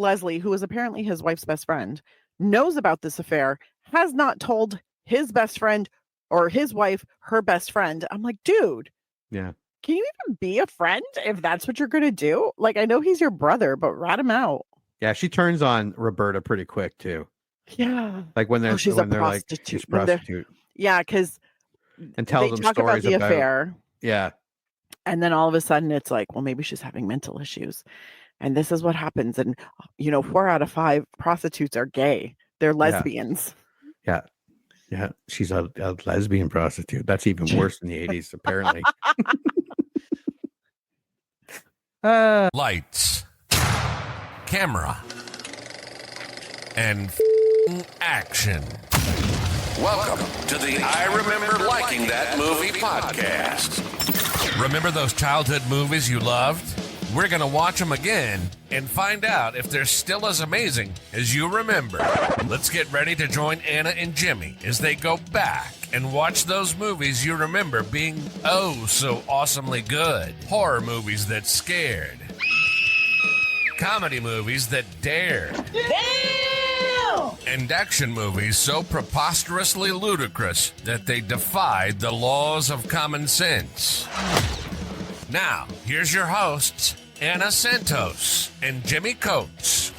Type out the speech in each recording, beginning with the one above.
Leslie, who is apparently his wife's best friend, knows about this affair, has not told his best friend or his wife, her best friend. I'm like, dude. Yeah. Can you even be a friend if that's what you're going to do? Like, I know he's your brother, but rat him out. Yeah, she turns on Roberta pretty quick too. Yeah. Like when they're she's when a they're like prostitute. she's a prostitute. Yeah, because And tells they them talk about stories the affair. Yeah. And then all of a sudden it's like, well, maybe she's having mental issues. And this is what happens. And, 4 out of 5 prostitutes are gay. They're lesbians. Yeah. Yeah. She's a lesbian prostitute. That's even worse in the 80s, apparently. Lights, camera, and action. Welcome to the I Remember Liking That Movie podcast. Remember those childhood movies you loved? We're going to watch them again and find out if they're still as amazing as you remember. Let's get ready to join Anna and Jimmy as they go back and watch those movies you remember being oh so awesomely good. Horror movies that scared. Comedy movies that dared. Damn! And action movies so preposterously ludicrous that they defied the laws of common sense. Now, here's your hosts, Anna Santos and Jimmy Coates.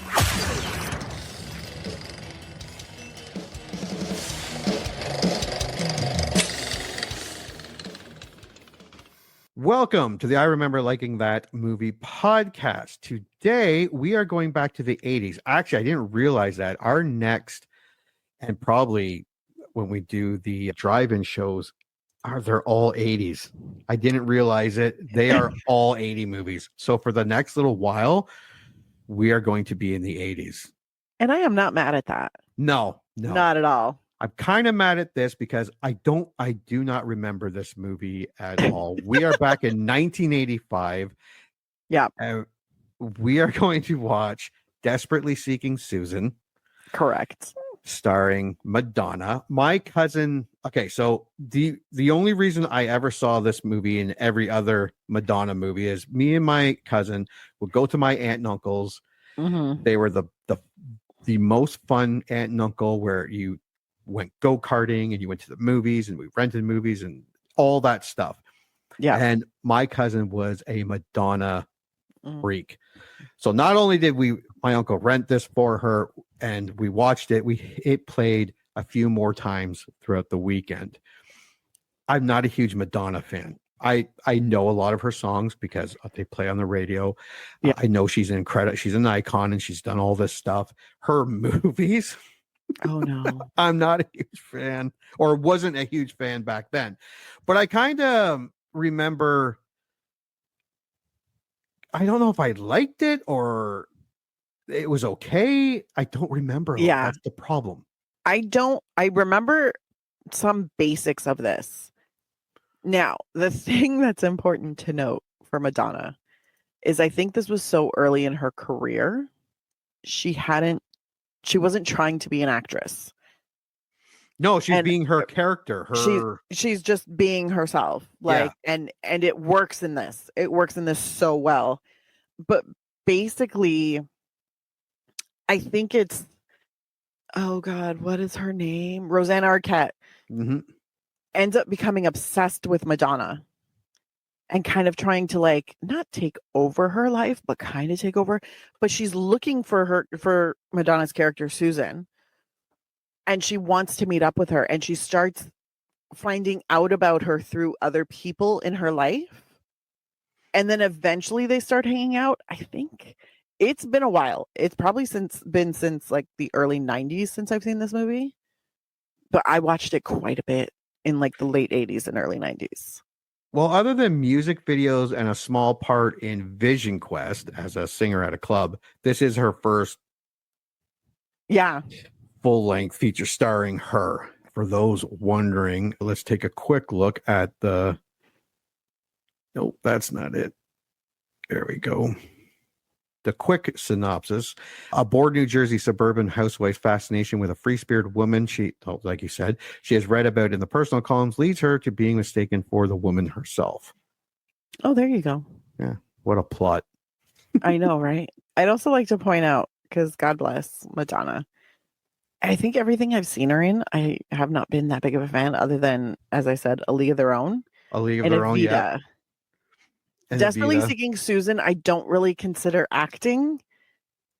Welcome to the I Remember Liking That Movie podcast. Today, we are going back to the 80s. Actually, I didn't realize that. Our next, and probably when we do the drive-in shows, they're all 80s. I didn't realize it. They are all 80 movies. So for the next little while, we are going to be in the 80s. And I am not mad at that. No. Not at all. I'm kind of mad at this because I do not remember this movie at all. We are back in 1985. Yeah. We are going to watch Desperately Seeking Susan. Correct. Starring Madonna. My cousin. Okay, so the only reason I ever saw this movie and every other Madonna movie is me and my cousin would go to my aunt and uncle's. Mm-hmm. They were the most fun aunt and uncle where you went go-karting and you went to the movies and we rented movies and all that stuff. Yeah. And my cousin was a Madonna freak. So not only did my uncle rent this for her and we watched it, it played a few more times throughout the weekend. I'm not a huge Madonna fan. I know a lot of her songs because they play on the radio. Yeah. I know she's an icon and she's done all this stuff. Her movies. Oh no. I'm not a huge fan, or wasn't a huge fan back then. But I kind of remember, I don't know if I liked it or it was okay. I don't remember. Yeah. That's the problem. I remember some basics of this. Now, the thing that's important to note for Madonna is I think this was so early in her career. She wasn't trying to be an actress. No, she's being her character. She's just being herself. And it works in this. It works in this so well. But basically, I think it's, oh God, what is her name? Rosanna Arquette. Mm-hmm. Ends up becoming obsessed with Madonna and kind of trying to not take over her life, but kind of take over. But she's looking for Madonna's character, Susan. And she wants to meet up with her. And she starts finding out about her through other people in her life. And then eventually they start hanging out. I think it's been a while. It's probably been since the early 90s since I've seen this movie. But I watched it quite a bit in the late 80s and early 90s. Well, other than music videos and a small part in Vision Quest as a singer at a club, this is her first full-length feature starring her. For those wondering, let's take a quick look at the... Nope, that's not it. There we go. The quick synopsis: a bored New Jersey suburban housewife's fascination with a free-spirited woman like you said, she has read about in the personal columns leads her to being mistaken for the woman herself. Oh, there you go. Yeah, what a plot. I know, right? I'd also like to point out, because God bless Madonna. I think everything I've seen her in, I have not been that big of a fan, other than, as I said, A League of Their Own A League of and Their Own, yeah. Evita. And Desperately Evita. Seeking Susan, I don't really consider acting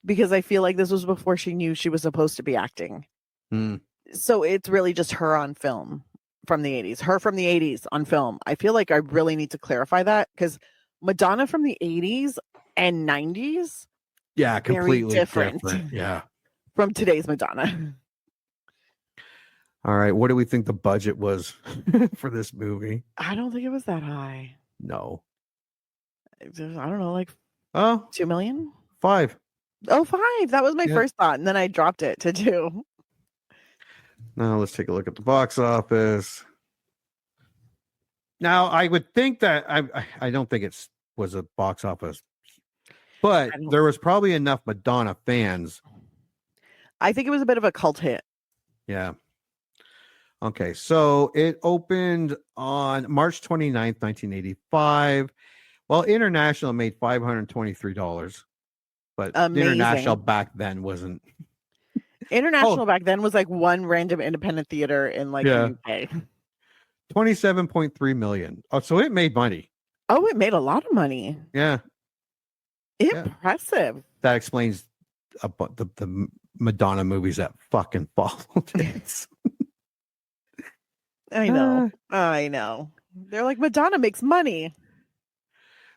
because I feel like this was before she knew she was supposed to be acting. Hmm. So it's really just her on film from the 80s. Her from the 80s on film. I feel like I really need to clarify that because Madonna from the 80s and 90s, Yeah, very completely different. Yeah. From today's Madonna. All right. What do we think the budget was for this movie? I don't think it was that high. No. I don't know, like Oh, 2 million? 5. Oh, 5. That was my Yeah. first thought. And then I dropped it to 2. Now let's take a look at the box office. Now I would think that I don't think it was a box office, but there was probably enough Madonna fans. I think it was a bit of a cult hit. Yeah. Okay, so it opened on March 29th, 1985. Well, international made $523, but international back then wasn't. International back then was like one random independent theater in like the UK. 27.3 million. Oh, so it made money. Oh, it made a lot of money. Yeah. Impressive. That explains the Madonna movies that fucking followed it. I know. They're like, Madonna makes money.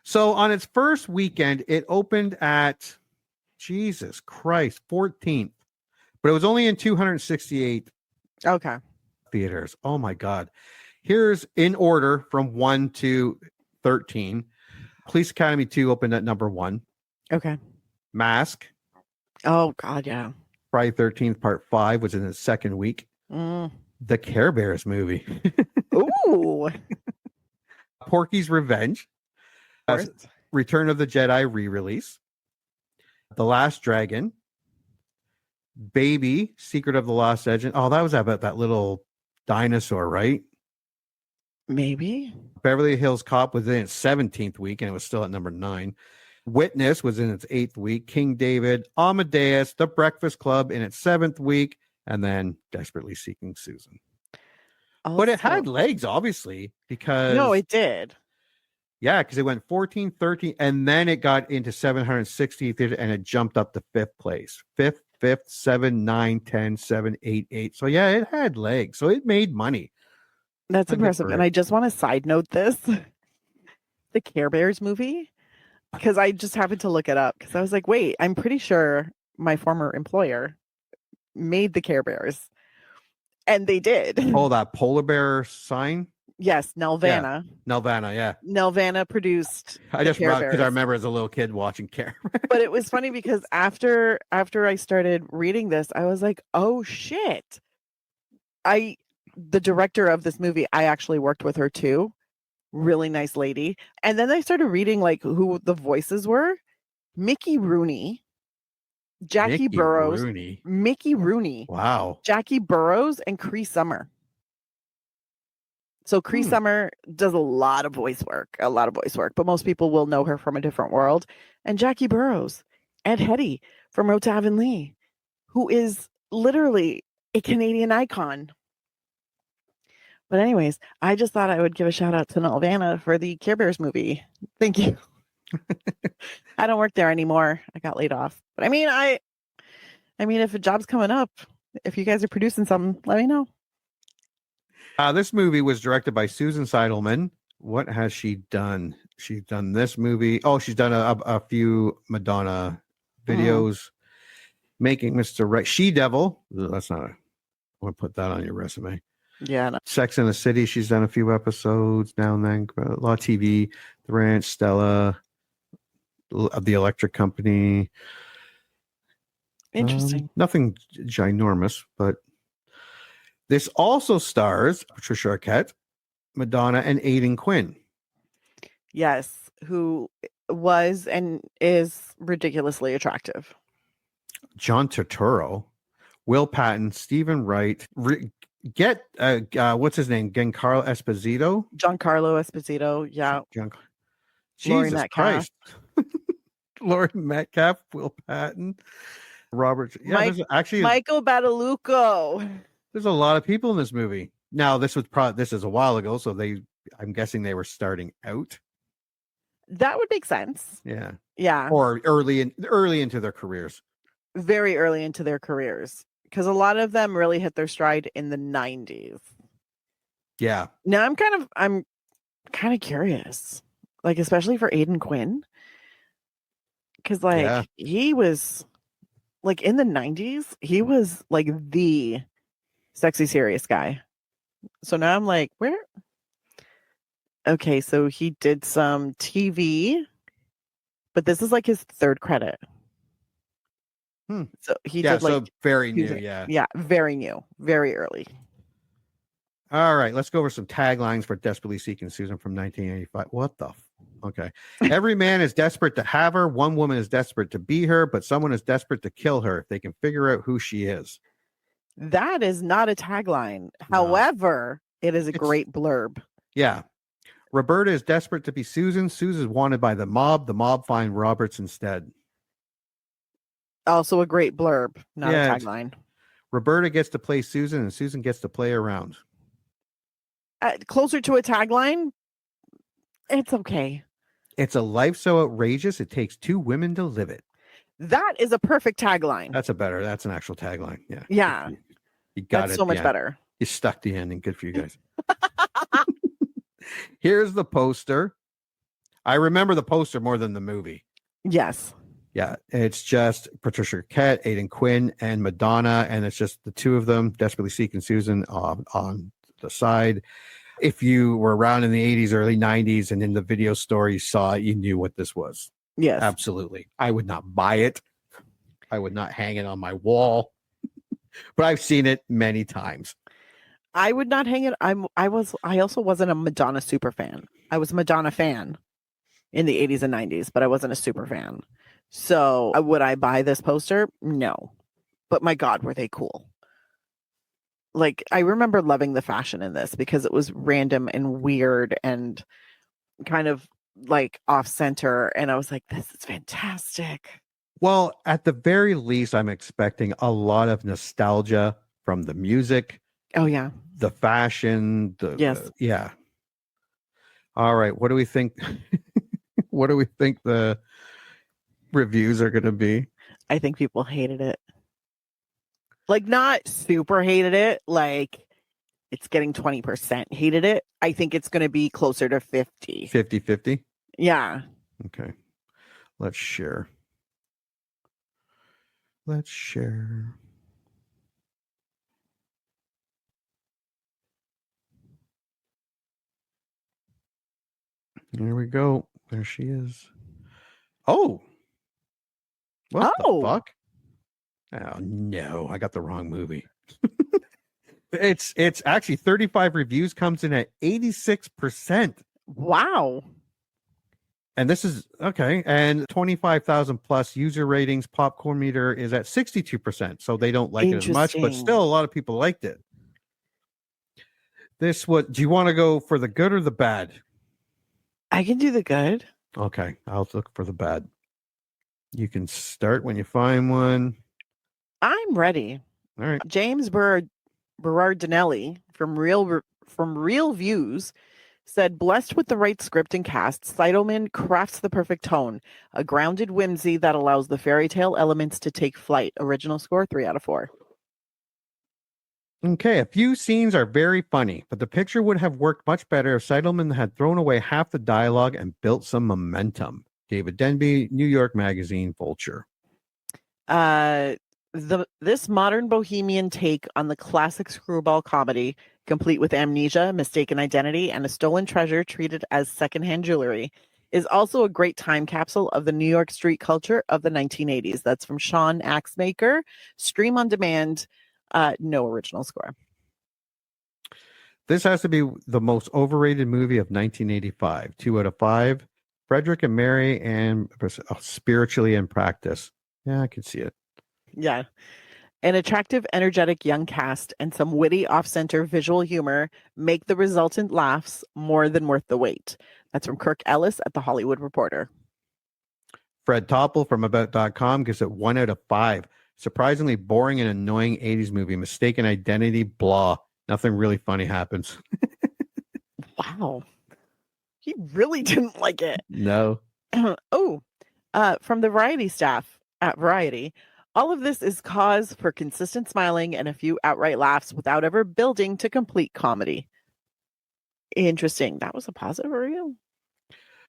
So on its first weekend, it opened at, Jesus Christ, 14th. But it was only in 268 theaters. Oh my God. Here's in order from 1 to 13. Police Academy 2 opened at number 1. Okay. Mask. Oh God, yeah. Friday 13th Part 5 was in its second week. The Care Bears movie. Ooh. Porky's Revenge. Return of the Jedi re-release. The Last Dragon. Baby, Secret of the Lost Legend. Oh, that was about that little dinosaur, right? Maybe. Beverly Hills Cop was in its 17th week, and it was still at number 9. Witness was in its 8th week. King David, Amadeus, The Breakfast Club in its 7th week, and then Desperately Seeking Susan. Also, but it had legs, obviously, because... No, it did. Yeah, because it went 14, 13, and then it got into 760 theater, and it jumped up to 5th place. 5th, 7, 9, 10, 7, 8, 8. So yeah, it had legs. So it made money. That's impressive. And I just want to side note this. The Care Bears movie. Because I just happened to look it up. Because I was like, wait, I'm pretty sure my former employer made the Care Bears. And they did. Oh, that polar bear sign? Yes, Nelvana. Yeah. Nelvana, yeah. Nelvana produced. I just because I remember as a little kid watching Care. But it was funny because after I started reading this, I was like, oh shit. The director of this movie, I actually worked with her too. Really nice lady. And then I started reading like who the voices were. Mickey Rooney. Jackie Burroughs. Mickey Rooney. Wow. Jackie Burroughs and Cree Summer. So Cree Summer does a lot of voice work, but most people will know her from A Different World. And Jackie Burroughs, Ed Hetty from Road to Avonlea, who is literally a Canadian icon. But anyways, I just thought I would give a shout out to Nelvana for the Care Bears movie. Thank you. I don't work there anymore. I got laid off. But I mean, if a job's coming up, if you guys are producing something, let me know. This movie was directed by Susan Seidelman. What has she done? She's done this movie. Oh, she's done a few Madonna videos. Making Mr. Right. She Devil. That's not I want to put that on your resume. Yeah. No. Sex in the City. She's done a few episodes now and then. A lot of TV. The Ranch, Stella, The Electric Company. Interesting. Nothing ginormous, but this also stars Patricia Arquette, Madonna, and Aidan Quinn. Yes, who was and is ridiculously attractive. John Turturro, Will Patton, Stephen Wright. What's his name? Giancarlo Esposito. Giancarlo Esposito. Yeah. Jesus Christ. Laurie Metcalf, Will Patton. Robert. Yeah, Mike- there's actually Michael Badalucco. there's a lot of people in this movie. Now, this is a while ago, so I'm guessing they were starting out. That would make sense. Yeah. Yeah. Or early into their careers. Very early into their careers. Because a lot of them really hit their stride in the 90s. Yeah. Now I'm kind of curious. Like, especially for Aidan Quinn. Because he was like in the 90s, he was like the sexy serious guy. So now I'm like, where? Okay, so he did some TV, but this is like his third credit. So he did like so very new, music. yeah. Yeah, very new, very early. All right, let's go over some taglines for Desperately Seeking Susan from 1985. What the? Okay. Every man is desperate to have her. One woman is desperate to be her, but someone is desperate to kill her if they can figure out who she is. That is not a tagline. No. However, it is a great blurb. Yeah. Roberta is desperate to be Susan. Susan's wanted by the mob. The mob find Roberts instead. Also a great blurb, not a tagline. Roberta gets to play Susan, and Susan gets to play around. Closer to a tagline, it's okay. It's a life so outrageous, it takes two women to live it. That is a perfect tagline. That's an actual tagline. Yeah. Yeah. You got That's it. so much better. You stuck the ending. Good for you guys. Here's the poster. I remember the poster more than the movie. Yes. Yeah. It's just Patricia Arquette, Aidan Quinn, and Madonna. And it's just the two of them desperately seeking Susan on the side. If you were around in the 80s, early 90s, and in the video store you saw it, you knew what this was. Yes. Absolutely. I would not buy it. I would not hang it on my wall. But I've seen it many times. I would not hang it. I also wasn't a Madonna super fan. I was a Madonna fan in the 80s and 90s, but I wasn't a super fan. So would I buy this poster? No. But my God, were they cool. Like, I remember loving the fashion in this because it was random and weird and kind of like off center. And I was like, this is fantastic. Well, at the very least, I'm expecting a lot of nostalgia from the music. Oh, yeah. The fashion. Yes. Yeah. All right. What do we think? What do we think the reviews are going to be? I think people hated it. Like, not super hated it. Like, it's getting 20% hated it. I think it's going to be closer to 50. 50-50? Yeah. Okay. Let's share. Let's share. There we go. There she is. Oh. What the fuck? Oh no, I got the wrong movie. It's actually 35 reviews, comes in at 86%. Wow. And this is okay. And 25,000 plus user ratings. Popcorn meter is at 62%. So they don't like it as much, but still a lot of people liked it. Do you want to go for the good or the bad? I can do the good. Okay, I'll look for the bad. You can start when you find one. I'm ready. All right. James Berardinelli from Real Views said, blessed with the right script and cast, Seidelman crafts the perfect tone, a grounded whimsy that allows the fairy tale elements to take flight. Original score, 3 out of 4. Okay, a few scenes are very funny, but the picture would have worked much better if Seidelman had thrown away half the dialogue and built some momentum. David Denby, New York Magazine, Vulture. This modern bohemian take on the classic screwball comedy, complete with amnesia, mistaken identity, and a stolen treasure treated as secondhand jewelry, is also a great time capsule of the New York street culture of the 1980s. That's from Sean Axmaker. Stream on demand. No original score. This has to be the most overrated movie of 1985. 2 out of 5. Frederick and Mary and Spiritually in Practice. Yeah, I can see it. Yeah. An attractive, energetic young cast and some witty off-center visual humor make the resultant laughs more than worth the wait. That's from Kirk Ellis at The Hollywood Reporter. Fred Topple from About.com gives it 1 out of 5. Surprisingly boring and annoying 80s movie. Mistaken identity, blah. Nothing really funny happens. Wow. He really didn't like it. No. From the Variety staff at Variety, all of this is cause for consistent smiling and a few outright laughs without ever building to complete comedy. Interesting. That was a positive review.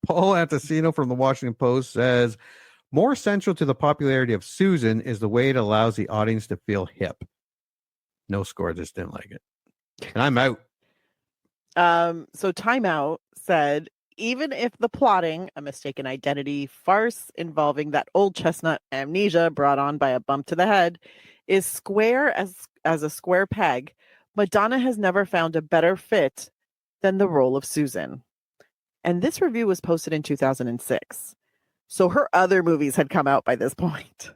Paul Antacino from the Washington Post says, more central to the popularity of Susan is the way it allows the audience to feel hip. No score, just didn't like it. And I'm out. So Time Out said, even if the plotting, a mistaken identity farce involving that old chestnut amnesia brought on by a bump to the head, is square as a square peg, Madonna has never found a better fit than the role of Susan. And this review was posted in 2006. So her other movies had come out by this point.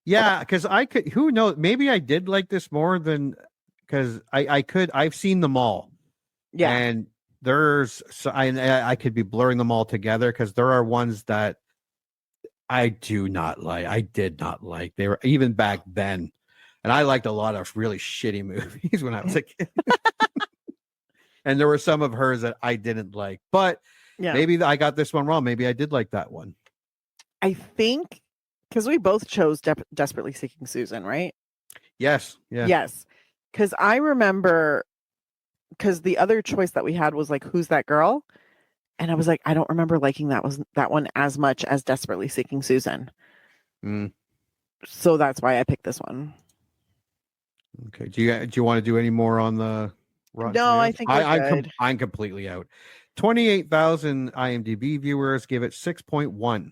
Yeah, because who knows? Maybe I did like this more than, because I've seen them all. Yeah. And I could be blurring them all together because there are ones that I do not like. I did not like. They were even back then. And I liked a lot of really shitty movies when I was a kid. And there were some of hers that I didn't like. But maybe I got this one wrong. Maybe I did like that one. I think because we both chose Desperately Seeking Susan, right? Yes. Yeah. Yes. Because I remember, because the other choice that we had was like, Who's That Girl? And I was like, I don't remember liking that one as much as Desperately Seeking Susan. So that's why I picked this one. Okay. Do you want to do any more on the Rotten No, Tomatoes? I think we're good. I'm completely out. 28,000 IMDb viewers give it 6.1,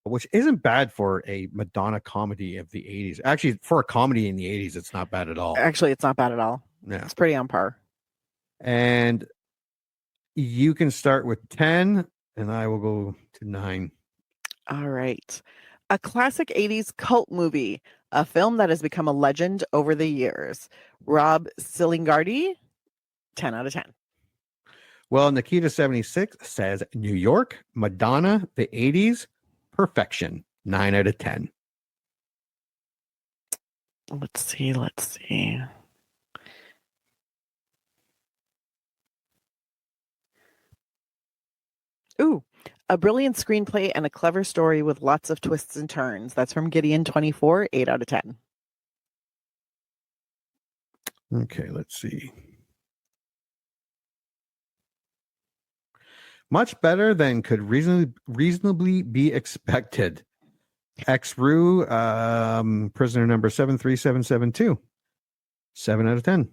which isn't bad for a Madonna comedy of the 80s. Actually, for a comedy in the 80s, it's not bad at all. Actually, it's not bad at all. Yeah. It's pretty on par. And you can start with 10, and I will go to 9. All right. A classic 80s cult movie, a film that has become a legend over the years. Rob Silingardi, 10 out of 10. Well, Nikita76 says New York, Madonna, the 80s, perfection, 9 out of 10. Let's see. Ooh, a brilliant screenplay and a clever story with lots of twists and turns. That's from Gideon24, 8 out of 10. Okay, let's see. Much better than could reasonably be expected. Ex-Rue, prisoner number 73772. 7 out of 10.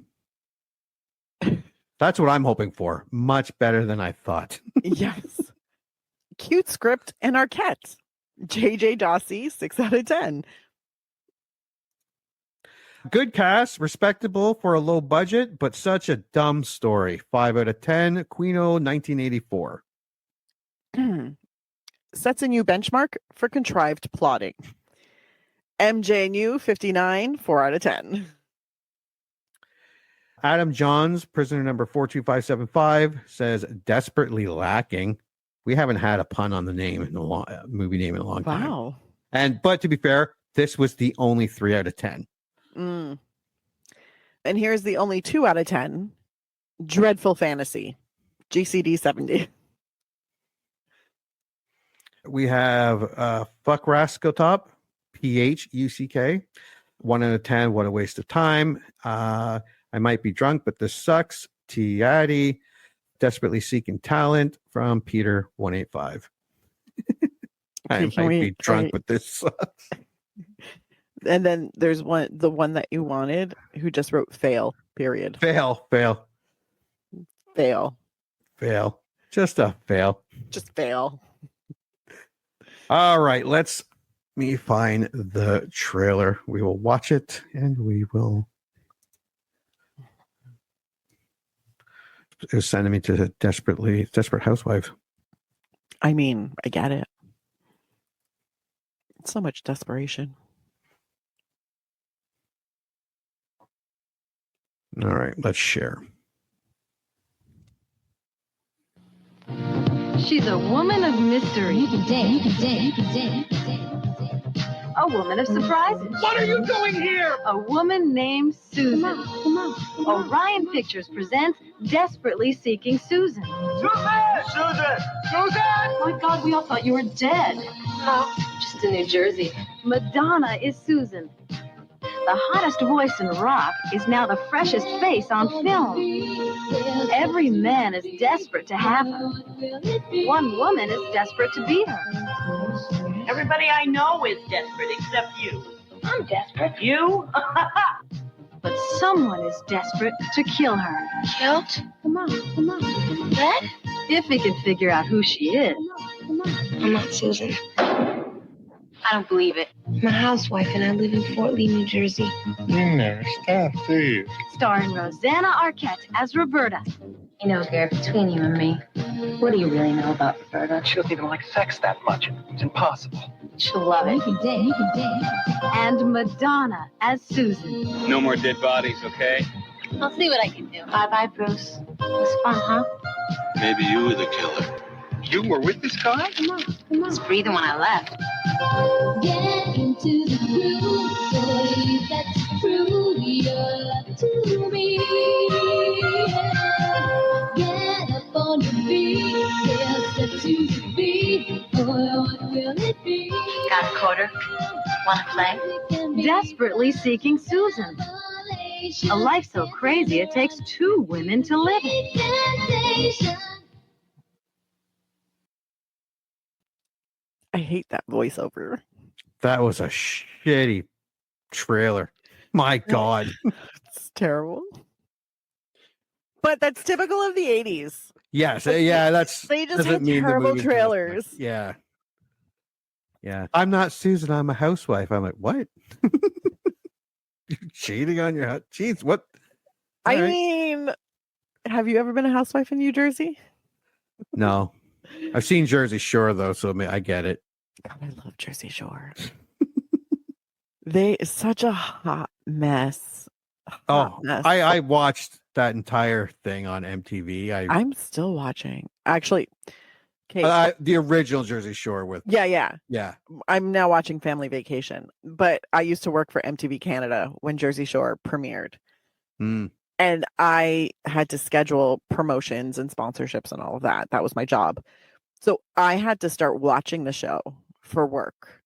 That's what I'm hoping for. Much better than I thought. Yes. Cute script and Arquette. JJ Dossie, 6 out of 10. Good cast, respectable for a low budget, but such a dumb story. 5 out of 10. Quino, 1984. Sets a new benchmark for contrived plotting. MJ New, 59, 4 out of 10. Adam Johns, prisoner number 42575, says desperately lacking. We haven't had a pun on the name in a movie name in a long time. Wow. But to be fair, this was the only 3 out of 10. And here's the only 2 out of 10. Dreadful Fantasy. GCD 70. We have Fuck Rascal Top, PHUCK. 1 out of 10. What a waste of time. I might be drunk, but this sucks. T. Addy. Desperately Seeking Talent from Peter 185. I might be drunk, but this sucks. And then there's the one that you wanted, who just wrote fail, period. Fail. Just a fail. Just fail. All right, let me find the trailer. We will watch it and we will. It was sending me to Desperate Housewife. I mean, I get it. So much desperation. All right, let's share. She's a woman of mystery. You can date. A woman of surprises. What are you doing here? A woman named Susan. Come on. Orion Pictures presents Desperately Seeking Susan. Susan! My God, we all thought you were dead. No, just in New Jersey. Madonna is Susan. The hottest voice in rock is now the freshest face on film. Every man is desperate to have her. One woman is desperate to be her. Everybody I know is desperate except you. I'm desperate. You? But someone is desperate to kill her. Killed? Come on. What? If he can figure out who she is. I'm not Susan. I don't believe it. I'm a housewife and I live in Fort Lee, New Jersey. You never stop, do you? Starring Rosanna Arquette as Roberta. You know, Garrett, between you and me, what do you really know about Roberta? She doesn't even like sex that much. It's impossible. She'll love it. You can dance. And Madonna as Susan. No more dead bodies, okay? I'll see what I can do. Bye-bye, Bruce. It was fun, huh? Maybe you were the killer. You were with this guy? I was breathing when I left. Get into the groove, boy, that's true. Your love to me. Get up on your feet, yeah, step to the beat. Boy, what will it be? Got a quarter? Want to play? Desperately Seeking Susan. A life so crazy it takes two women to live it. I hate that voiceover. That was a shitty trailer. My God. It's terrible. But that's typical of the 80s. Yes. Yeah, that's They just doesn't had mean the terrible movie does, but trailers. yeah. Yeah. I'm not Susan, I'm a housewife. I'm like, what? You're cheating on your jeez, what? I All right. mean, have you ever been a housewife in New Jersey? No. I've seen Jersey Shore though, so I get it. God, I love Jersey Shore. They such a hot mess. Oh, Mess. I watched that entire thing on MTV. I'm still watching. Actually, okay. The original Jersey Shore with Yeah. yeah. I'm now watching Family Vacation, but I used to work for MTV Canada when Jersey Shore premiered. Mm. And I had to schedule promotions and sponsorships and all of that. That was my job. So I had to start watching the show for work.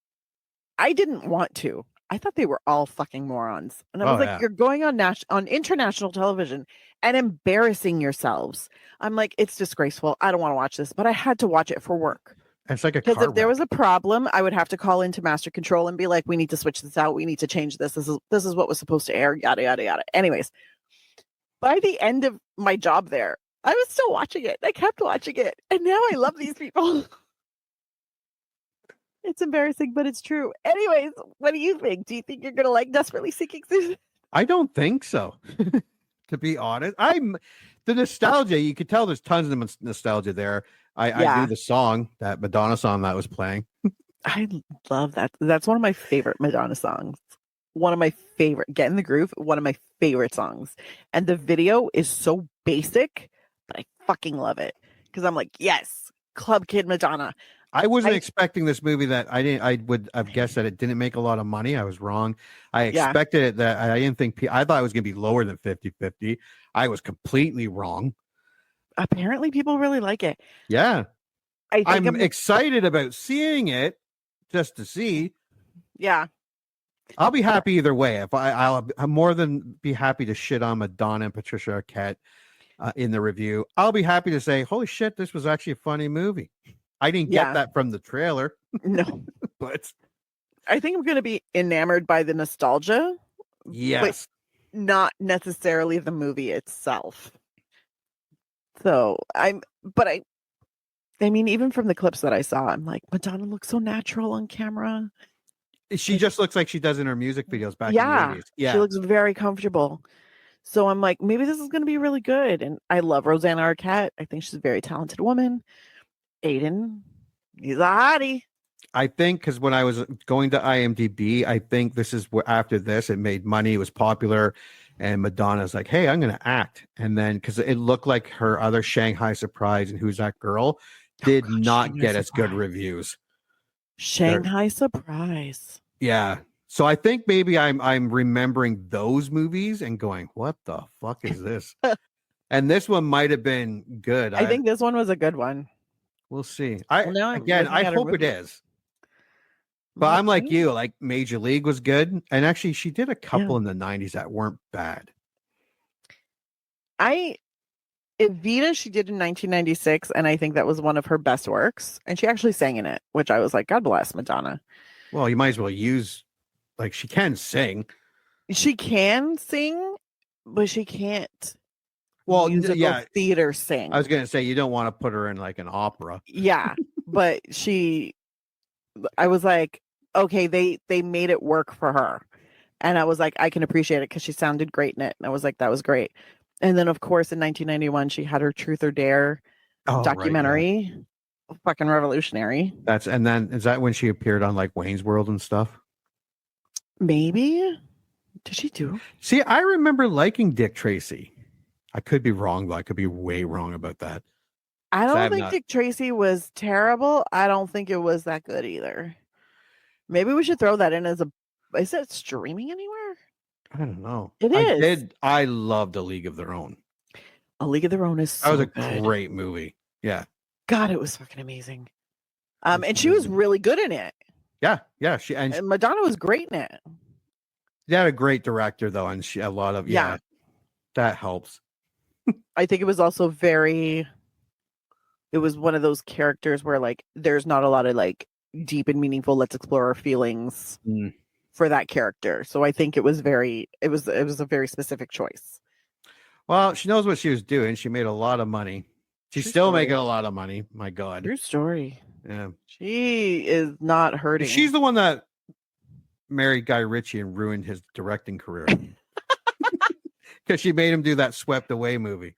I didn't want to. I thought they were all fucking morons. And I was like, you're going on international television and embarrassing yourselves. I'm like, it's disgraceful. I don't want to watch this, but I had to watch it for work. It's like a because car if there wreck. was a problem, I would have to call into Master Control and be like, we need to switch this out. We need to change this. This is what was supposed to air, yada, yada, yada. Anyways, by the end of my job there, I was still watching it. I kept watching it. And now I love these people. It's embarrassing, but it's true. Anyways, what do you think? Do you think you're going to like Desperately Seeking Susan? I don't think so. To be honest, the nostalgia. You could tell there's tons of nostalgia there. I knew the song, that Madonna song that was playing. I love that. That's one of my favorite Madonna songs. One of my favorite. Get in the Groove. One of my favorite songs. And the video is so basic, but I fucking love it because I'm like, yes, Club Kid Madonna. I wasn't expecting this movie that I would have guessed that it didn't make a lot of money. I was wrong. I expected it that I didn't think, I thought it was going to be lower than 50-50. I was completely wrong. Apparently people really like it. Yeah. I'm excited about seeing it just to see. Yeah. I'll be happy either way. If I'm more than be happy to shit on Madonna and Patricia Arquette in the review. I'll be happy to say, holy shit, this was actually a funny movie. I didn't get that from the trailer. No. But I think I'm going to be enamored by the nostalgia. Yes. But not necessarily the movie itself. So I mean, even from the clips that I saw, I'm like, Madonna looks so natural on camera. She just looks like she does in her music videos back in the 80s. Yeah. She looks very comfortable. So I'm like, maybe this is going to be really good. And I love Rosanna Arquette. I think she's a very talented woman. Aiden, he's a hottie. I think because when I was going to IMDb, I think this is where after this, it made money, it was popular. And Madonna's like, hey, I'm going to act. And then because it looked like her other Shanghai Surprise and Who's That Girl did not get as good reviews. Shanghai Surprise. Yeah. So I think maybe I'm remembering those movies and going, what the fuck is this? And this one might have been good. I think this one was a good one. We'll see. Well, now I'm I looking at her hope it movie. is. But I'm like you, like Major League was good. And actually she did a couple in the 90s that weren't bad. Evita, she did in 1996, and I think that was one of her best works. And she actually sang in it, which I was like, God bless Madonna. Well, you might as well use, like, she can sing. She can sing, but she can't. Well, musical theater sing. I was going to say, you don't want to put her in like an opera. Yeah, but I was like, okay, they made it work for her. And I was like, I can appreciate it because she sounded great in it. And I was like, that was great. And then, of course, in 1991, she had her Truth or Dare documentary. Right, yeah. Fucking revolutionary. And then is that when she appeared on like Wayne's World and stuff? Maybe. Did she do? See, I remember liking Dick Tracy. I could be wrong, but I could be way wrong about that. I don't think Dick Tracy was terrible. I don't think it was that good either. Maybe we should throw that in as is it streaming anywhere? I don't know. It is. I loved A League of Their Own. A League of Their Own is so that was a great movie. Yeah. God, it was fucking amazing. And she was really good in it. Yeah, yeah. And Madonna was great in it. She had a great director though, and she a lot of that helps. I think it was also it was one of those characters where like there's not a lot of like deep and meaningful let's explore our feelings for that character. So I think it was a very specific choice. Well, she knows what she was doing. She made a lot of money. She's still making a lot of money. My God. True story. Yeah. She is not hurting. She's the one that married Guy Ritchie and ruined his directing career. Because she made him do that Swept Away movie.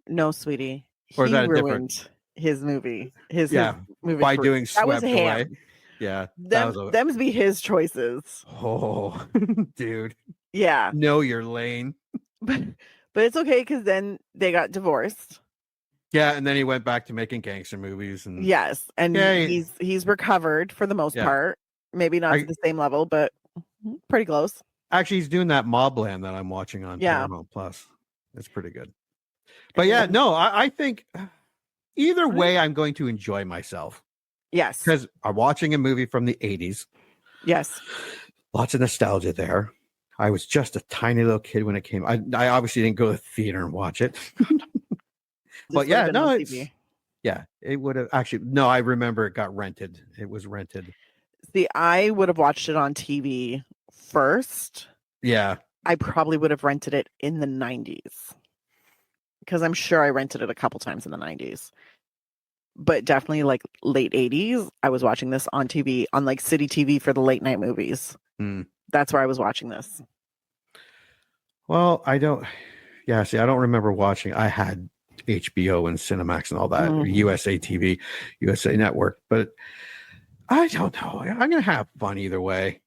No, sweetie. Or is that ruined his movie. His movie by career. doing Swept Away. Yeah. Them must be his choices. Oh, dude. Yeah. Know your lane. But it's okay because then they got divorced. Yeah, and then he went back to making gangster movies. And yes, and he's recovered for the most part. Maybe not to the same level, but pretty close. Actually, he's doing that Mobland that I'm watching on Paramount Plus. It's pretty good. But I think either way, I'm going to enjoy myself. Yes. Because I'm watching a movie from the 80s. Yes. Lots of nostalgia there. I was just a tiny little kid when it came. I obviously didn't go to the theater and watch it. But it would have actually. No, I remember it got rented. It was rented. See, I would have watched it on TV first. Yeah. I probably would have rented it in the 90s. Because I'm sure I rented it a couple times in the 90s. But definitely like late 80s, I was watching this on TV, on like City TV for the late night movies. That's where I was watching this. Well, I don't remember watching. I had HBO and Cinemax and all that, USA TV, USA Network, but I don't know. I'm going to have fun either way.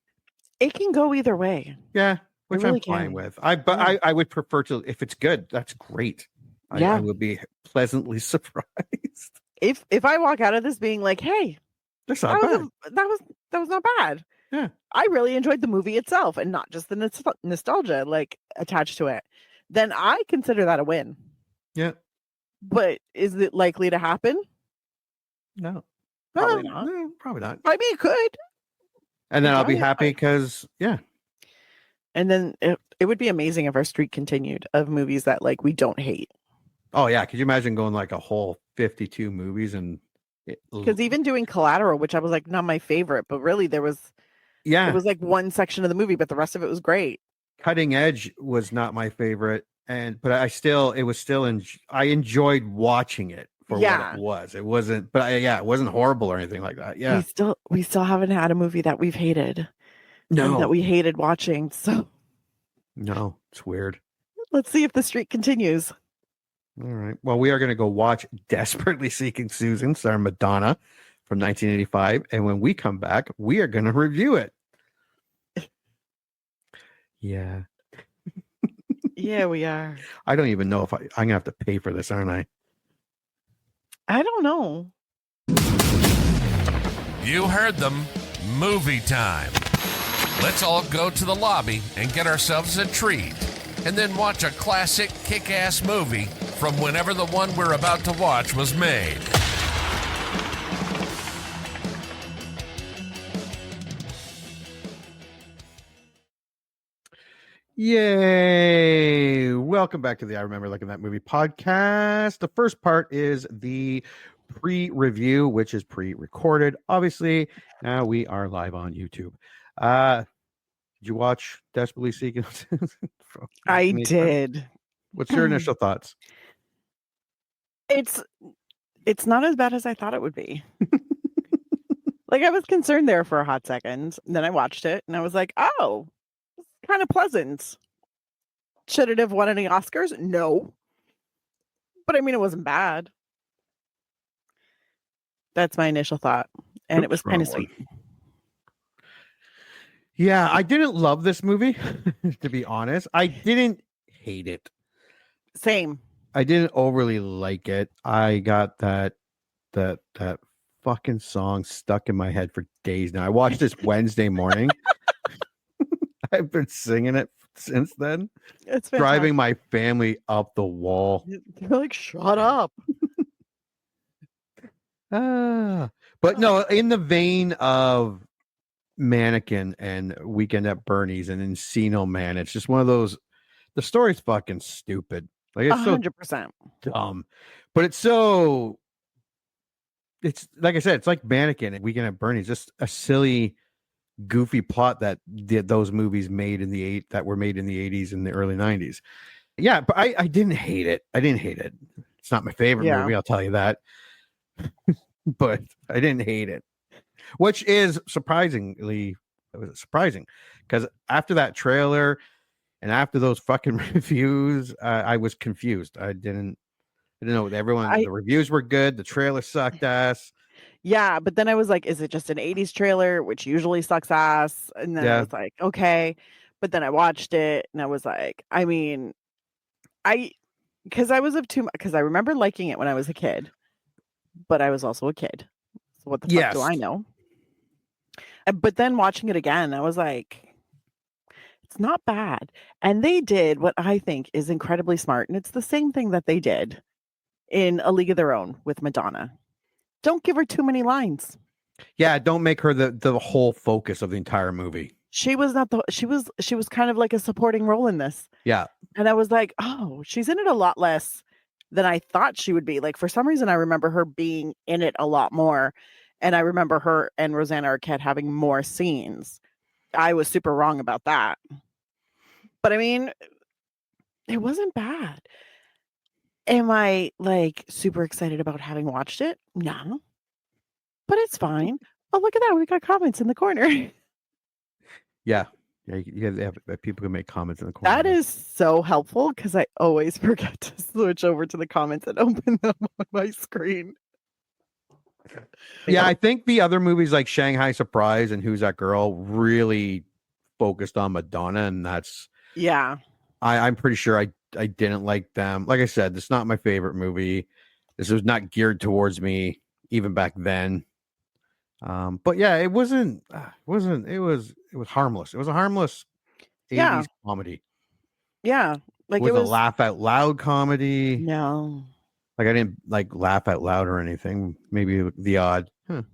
It can go either way. Yeah, which really I'm fine with. I would prefer to, if it's good, that's great. I would be pleasantly surprised. If I walk out of this being like, hey, that's not bad. That was not bad. Yeah. I really enjoyed the movie itself and not just the nostalgia like attached to it. Then I consider that a win. Yeah. But is it likely to happen? No. Probably not. No, probably not. I mean, it could. And then I'll be happy because, And then it would be amazing if our streak continued of movies that like we don't hate. Oh, yeah. Could you imagine going like a whole 52 movies and because even doing Collateral, which I was like not my favorite, but really it was like one section of the movie, but the rest of it was great. Cutting Edge was not my favorite, but I enjoyed watching it for what it was. It wasn't, it wasn't horrible or anything like that. Yeah, we still haven't had a movie that we've hated. No, that we hated watching. So no, it's weird. Let's see if the streak continues. All right. Well, we are going to go watch Desperately Seeking Susan, starring Madonna from 1985. And when we come back, we are going to review it. Yeah. Yeah, we are. I don't even know if I'm going to have to pay for this, aren't I? I don't know. You heard them. Movie time. Let's all go to the lobby and get ourselves a treat, and then watch a classic kick-ass movie from whenever the one we're about to watch was made. Yay! Welcome back to the I Remember Liking That Movie podcast. The first part is the pre-review, which is pre-recorded. Obviously, now we are live on YouTube. Did you watch Desperately Seeking? I did. What's your initial thoughts? It's not as bad as I thought it would be. Like, I was concerned there for a hot second. Then I watched it and I was like, oh, it's kind of pleasant. Should it have won any Oscars? No. But I mean, it wasn't bad. That's my initial thought. And it was kind of sweet. Yeah, I didn't love this movie, to be honest. I didn't hate it. Same. I didn't overly like it. I got that fucking song stuck in my head for days now. I watched this Wednesday morning. I've been singing it since then. It's driving my family up the wall. They're like, shut up. But no, in the vein of Mannequin and Weekend at Bernie's and Encino Man, it's just one of those. The story's fucking stupid. Like, it's 100%. So dumb, but it's so. It's like I said, it's like Mannequin and Weekend at Bernie's, just a silly, goofy plot that those movies made that were made in the 80s and the early 90s. Yeah, but I didn't hate it. I didn't hate it. It's not my favorite movie, I'll tell you that. But I didn't hate it, which is surprising because after that trailer and after those fucking reviews, I was confused. I didn't know the reviews were good. The trailer sucked ass. Yeah, but then I was like, is it just an 80s trailer, which usually sucks ass? And then I was like, okay. But then I watched it and I was like, I mean, because I remember liking it when I was a kid, but I was also a kid. So what the fuck do I know? But then watching it again, I was like, it's not bad. And they did what I think is incredibly smart. And it's the same thing that they did in A League of Their Own with Madonna. Don't give her too many lines. Yeah, don't make her the whole focus of the entire movie. She was kind of like a supporting role in this. Yeah. And I was like, oh, she's in it a lot less than I thought she would be. Like, for some reason, I remember her being in it a lot more. And I remember her and Rosanna Arquette having more scenes. I was super wrong about that. But I mean, it wasn't bad. Am I like super excited about having watched it? No. But it's fine. Oh, look at that. We got comments in the corner. Yeah. Yeah, people can make comments in the corner. That is so helpful because I always forget to switch over to the comments and open them on my screen. Yeah, I think the other movies like Shanghai Surprise and Who's That Girl really focused on Madonna, and that's I'm pretty sure I didn't like them. Like I said, this is not my favorite movie. This was not geared towards me even back then. But yeah, it was harmless. It was a harmless 80s comedy. Yeah. Like, with a laugh out loud comedy. No. Like, I didn't like laugh out loud or anything. Maybe the odd. Like,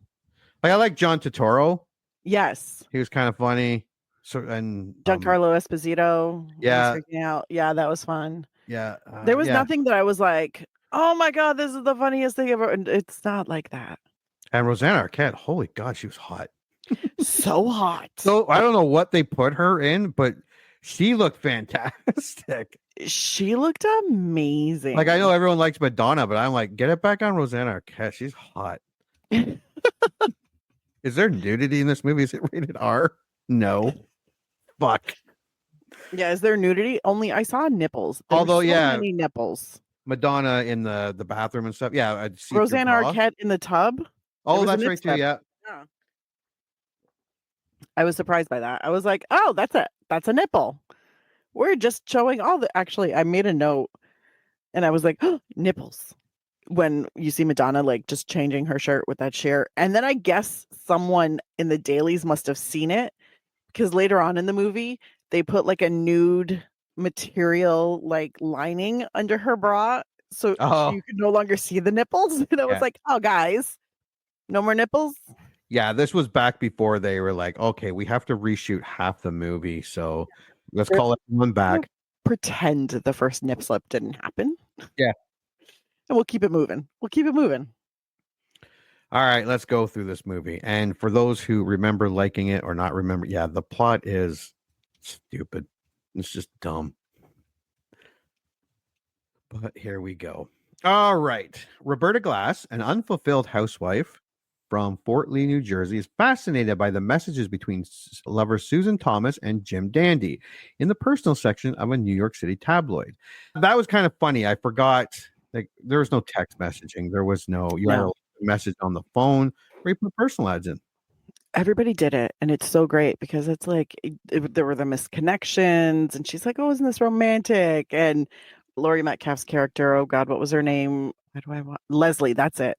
I like John Turturro. Yes. He was kind of funny. So, and Giancarlo Esposito. Yeah. Freaking out. Yeah, that was fun. Yeah. There was nothing that I was like, oh my God, this is the funniest thing ever. And it's not like that. And Rosanna Arquette, holy God, she was hot. So hot. So I don't know what they put her in, but she looked fantastic. She looked amazing. Like, I know everyone likes Madonna, but I'm like, get it back on Rosanna Arquette. She's hot. Is there nudity in this movie? Is it rated R? No. Fuck. Yeah, is there nudity? Only I saw nipples. Although, many nipples. Madonna in the bathroom and stuff. Yeah, I'd see Rosanna Arquette in the tub. Oh, that's right too. Yeah. I was surprised by that. I was like, oh, that's a nipple. We're just showing all the. Actually, I made a note, and I was like, oh, nipples. When you see Madonna like just changing her shirt with that shirt, and then I guess someone in the dailies must have seen it because later on in the movie, they put like a nude material like lining under her bra. So you could no longer see the nipples. And I was like, oh, guys, no more nipples. Yeah, this was back before they were like, okay, we have to reshoot half the movie. So let's call everyone back. Pretend the first nip slip didn't happen. Yeah. And we'll keep it moving. All right, let's go through this movie. And for those who remember liking it or not remember, the plot is stupid. It's just dumb. But here we go. All right. Roberta Glass, an unfulfilled housewife from Fort Lee, New Jersey, is fascinated by the messages between lovers Susan Thomas and Jim Dandy in the personal section of a New York City tabloid. That was kind of funny. I forgot. Like, there was no text messaging. There was no, you had a message on the phone where you put personal ads in. Everybody did it, and it's so great because it's like there were the misconnections, and she's like, "Oh, isn't this romantic?" And Laurie Metcalf's character, oh God, what was her name? Why do I want Leslie? That's it.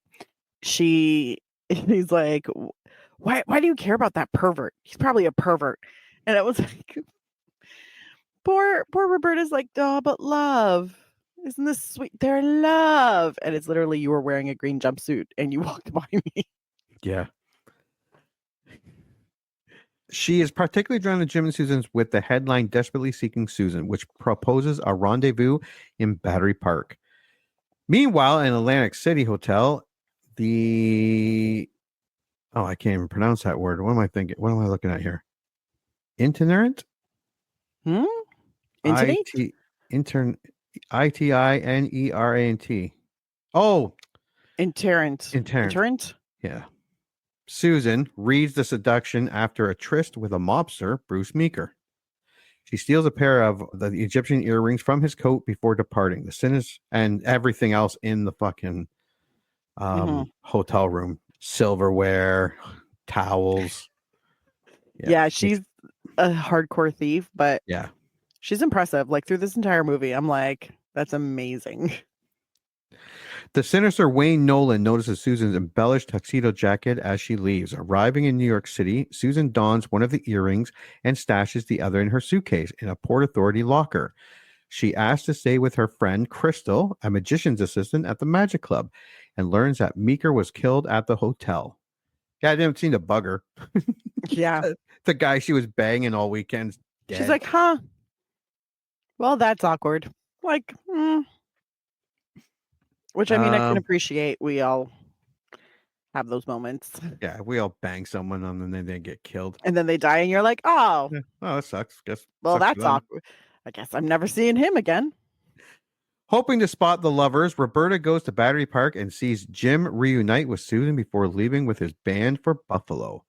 He's like, why do you care about that pervert? He's probably a pervert. And it was like, poor Roberta's like, oh, but love, isn't this sweet? They're in love. And it's literally, you were wearing a green jumpsuit and you walked by me. Yeah. She is particularly drawn to Jim and Susan's with the headline Desperately Seeking Susan, which proposes a rendezvous in Battery Park. Meanwhile, in Atlantic City Hotel, I can't even pronounce that word. What am I thinking? What am I looking at here? Itinerant? ITINERANT. Oh. Itinerant? Yeah. Susan reads the seduction after a tryst with a mobster, Bruce Meeker. She steals a pair of the Egyptian earrings from his coat before departing. The sinners and everything else in the fucking hotel room. Silverware, towels. Yeah, she's a hardcore thief, but she's impressive. Like through this entire movie, I'm like, that's amazing. The sinister Wayne Nolan notices Susan's embellished tuxedo jacket as she leaves. Arriving in New York City, Susan dons one of the earrings and stashes the other in her suitcase in a Port Authority locker. She asks to stay with her friend Crystal, a magician's assistant at the Magic Club, and learns that Meeker was killed at the hotel. Yeah, I didn't see the bugger. Yeah. The guy she was banging all weekend. Dead. She's like, huh? Well, that's awkward. Like, Which, I mean, I can appreciate. We all have those moments. Yeah, we all bang someone and then they get killed. And then they die and you're like, oh. Yeah. Oh, that sucks. Well, that's awkward. I guess I'm never seeing him again. Hoping to spot the lovers, Roberta goes to Battery Park and sees Jim reunite with Susan before leaving with his band for Buffalo.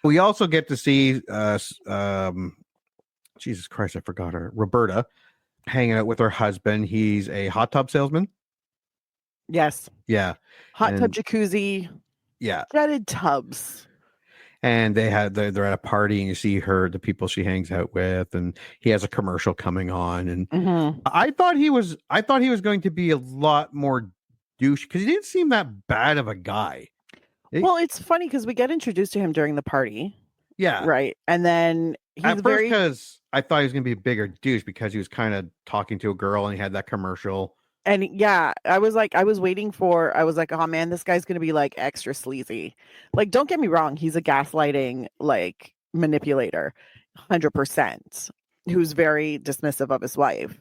We also get to see, Jesus Christ, I forgot her, Roberta, hanging out with her husband. He's a hot tub salesman. Yes. Yeah. Hot tub jacuzzi. Yeah. Jetted tubs. And they're at a party and you see the people she hangs out with, and he has a commercial coming on. And I thought he was going to be a lot more douche because he didn't seem that bad of a guy. Well, it's funny because we get introduced to him during the party. Yeah. Right. And then at first, because I thought he was going to be a bigger douche because he was kind of talking to a girl and he had that commercial. And yeah, I was like, oh man, this guy's going to be like extra sleazy. Like, don't get me wrong. He's a gaslighting, like, manipulator, 100%, who's very dismissive of his wife.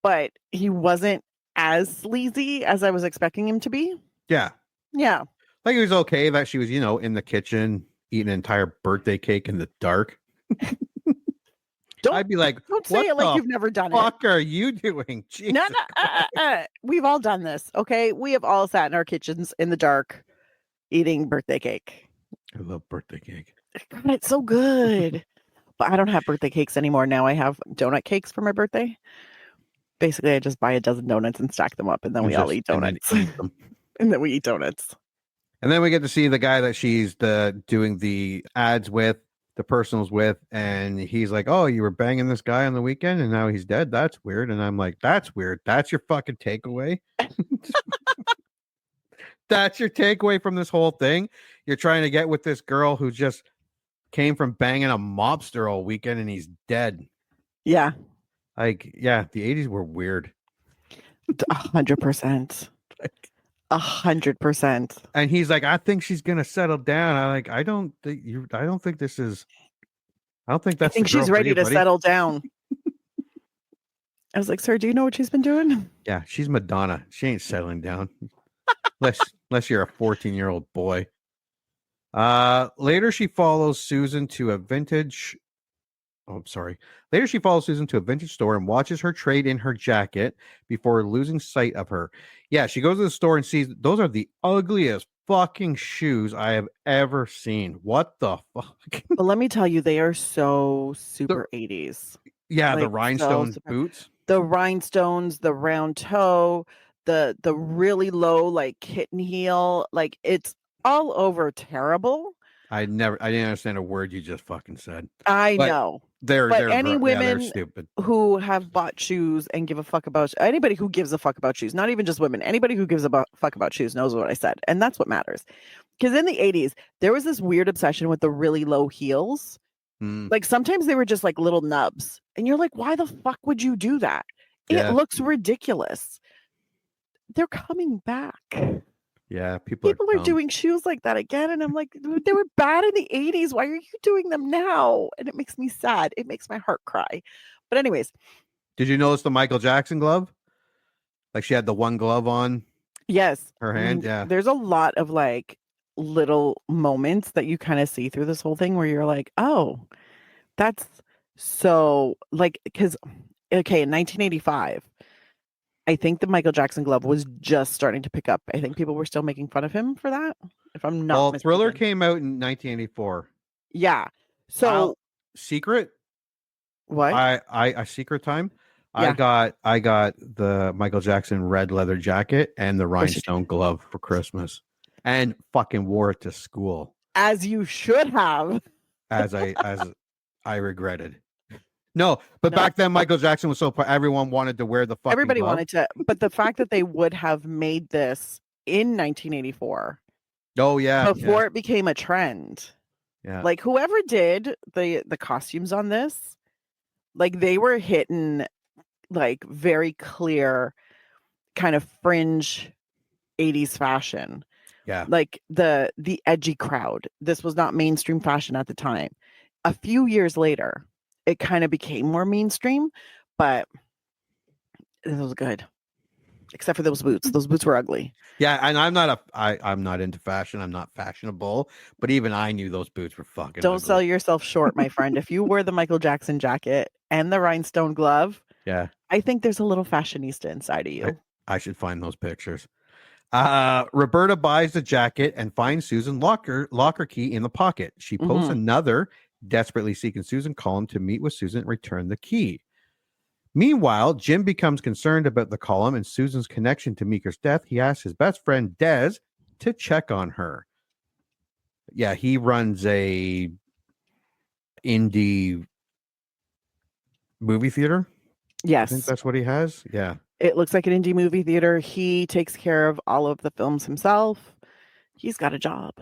But he wasn't as sleazy as I was expecting him to be. Yeah. Yeah. Like, it was okay that she was, in the kitchen eating an entire birthday cake in the dark. I'd be like, don't say it like you've never done it. What the fuck are you doing? Jesus no. We've all done this. Okay. We have all sat in our kitchens in the dark eating birthday cake. I love birthday cake. God, it's so good. But I don't have birthday cakes anymore. Now I have donut cakes for my birthday. Basically, I just buy a dozen donuts and stack them up, and then we all eat donuts. And then we eat donuts. And then we get to see the guy that she's doing the ads with, the personals with, and he's like, oh, you were banging this guy on the weekend and now he's dead. That's weird. And I'm like, that's weird. That's your fucking takeaway. That's your takeaway from this whole thing. You're trying to get with this girl who just came from banging a mobster all weekend and he's dead. Yeah. Like, yeah, the 80s were weird. 100%. 100%. And he's like, I think she's gonna settle down. I don't think this is. I don't think that's. I think the girl she's for ready you, to buddy. settle down. I was like, sir, do you know what she's been doing? Yeah, she's Madonna. She ain't settling down. unless you're a 14-year-old boy. Later she follows Susan to a vintage. Oh, I'm sorry. Later she follows Susan to a vintage store and watches her trade in her jacket before losing sight of her. Yeah, she goes to the store and sees those are the ugliest fucking shoes I have ever seen. What the fuck? But let me tell you, they are so super 80s. Yeah, the Like, rhinestone so boots. The rhinestones, the round toe, the really low like kitten heel, like it's all over terrible. I didn't understand a word you just fucking said. I But know. They're Any they're women stupid. who have bought shoes and give a fuck about anybody who gives a fuck about shoes, not even just women, anybody who gives a fuck about shoes knows what I said. And that's what matters. Because in the 80s, there was this weird obsession with the really low heels. Like sometimes they were just like little nubs. And you're like, why the fuck would you do that? Yeah. It looks ridiculous. They're coming back. Yeah, people are doing shoes like that again. And I'm like, they were bad in the 80s. Why are you doing them now? And it makes me sad. It makes my heart cry. But anyways. Did you notice the Michael Jackson glove? Like she had the one glove on. Yes. Her hand. Yeah. There's a lot of like little moments that you kind of see through this whole thing where you're like, oh, that's so like, because, okay, in 1985, I think the Michael Jackson glove was just starting to pick up. I think people were still making fun of him for that. If I'm not Well, mistaken. Thriller came out in 1984. Yeah. So Secret. What? I Secret Time. Yeah. I got the Michael Jackson red leather jacket and the rhinestone glove for Christmas, and fucking wore it to school. As you should have. As I regretted. No, but back then Michael Jackson was so everyone wanted to wear the fucking Everybody glove. wanted to, but the fact that they would have made this in 1984. Oh yeah. Before it became a trend. Yeah. Like whoever did the costumes on this, like they were hitting like very clear kind of fringe 80s fashion. Yeah. Like the edgy crowd. This was not mainstream fashion at the time. A few years later, it kind of became more mainstream, but it was good. Except for those boots. Those boots were ugly. Yeah, and I'm not into fashion. I'm not fashionable, but even I knew those boots were fucking Don't ugly. sell yourself short, my friend. If you wear the Michael Jackson jacket and the rhinestone glove, yeah, I think there's a little fashionista inside of you. I should find those pictures. Roberta buys the jacket and finds Susan locker key in the pocket. She posts another desperately seeking Susan column to meet with Susan and return the key. Meanwhile, Jim becomes concerned about the column and Susan's connection to Meeker's death. He asks his best friend Des to check on her. Yeah, he runs a indie movie theater. Yes. I think that's what he has. Yeah. It looks like an indie movie theater. He takes care of all of the films himself. He's got a job.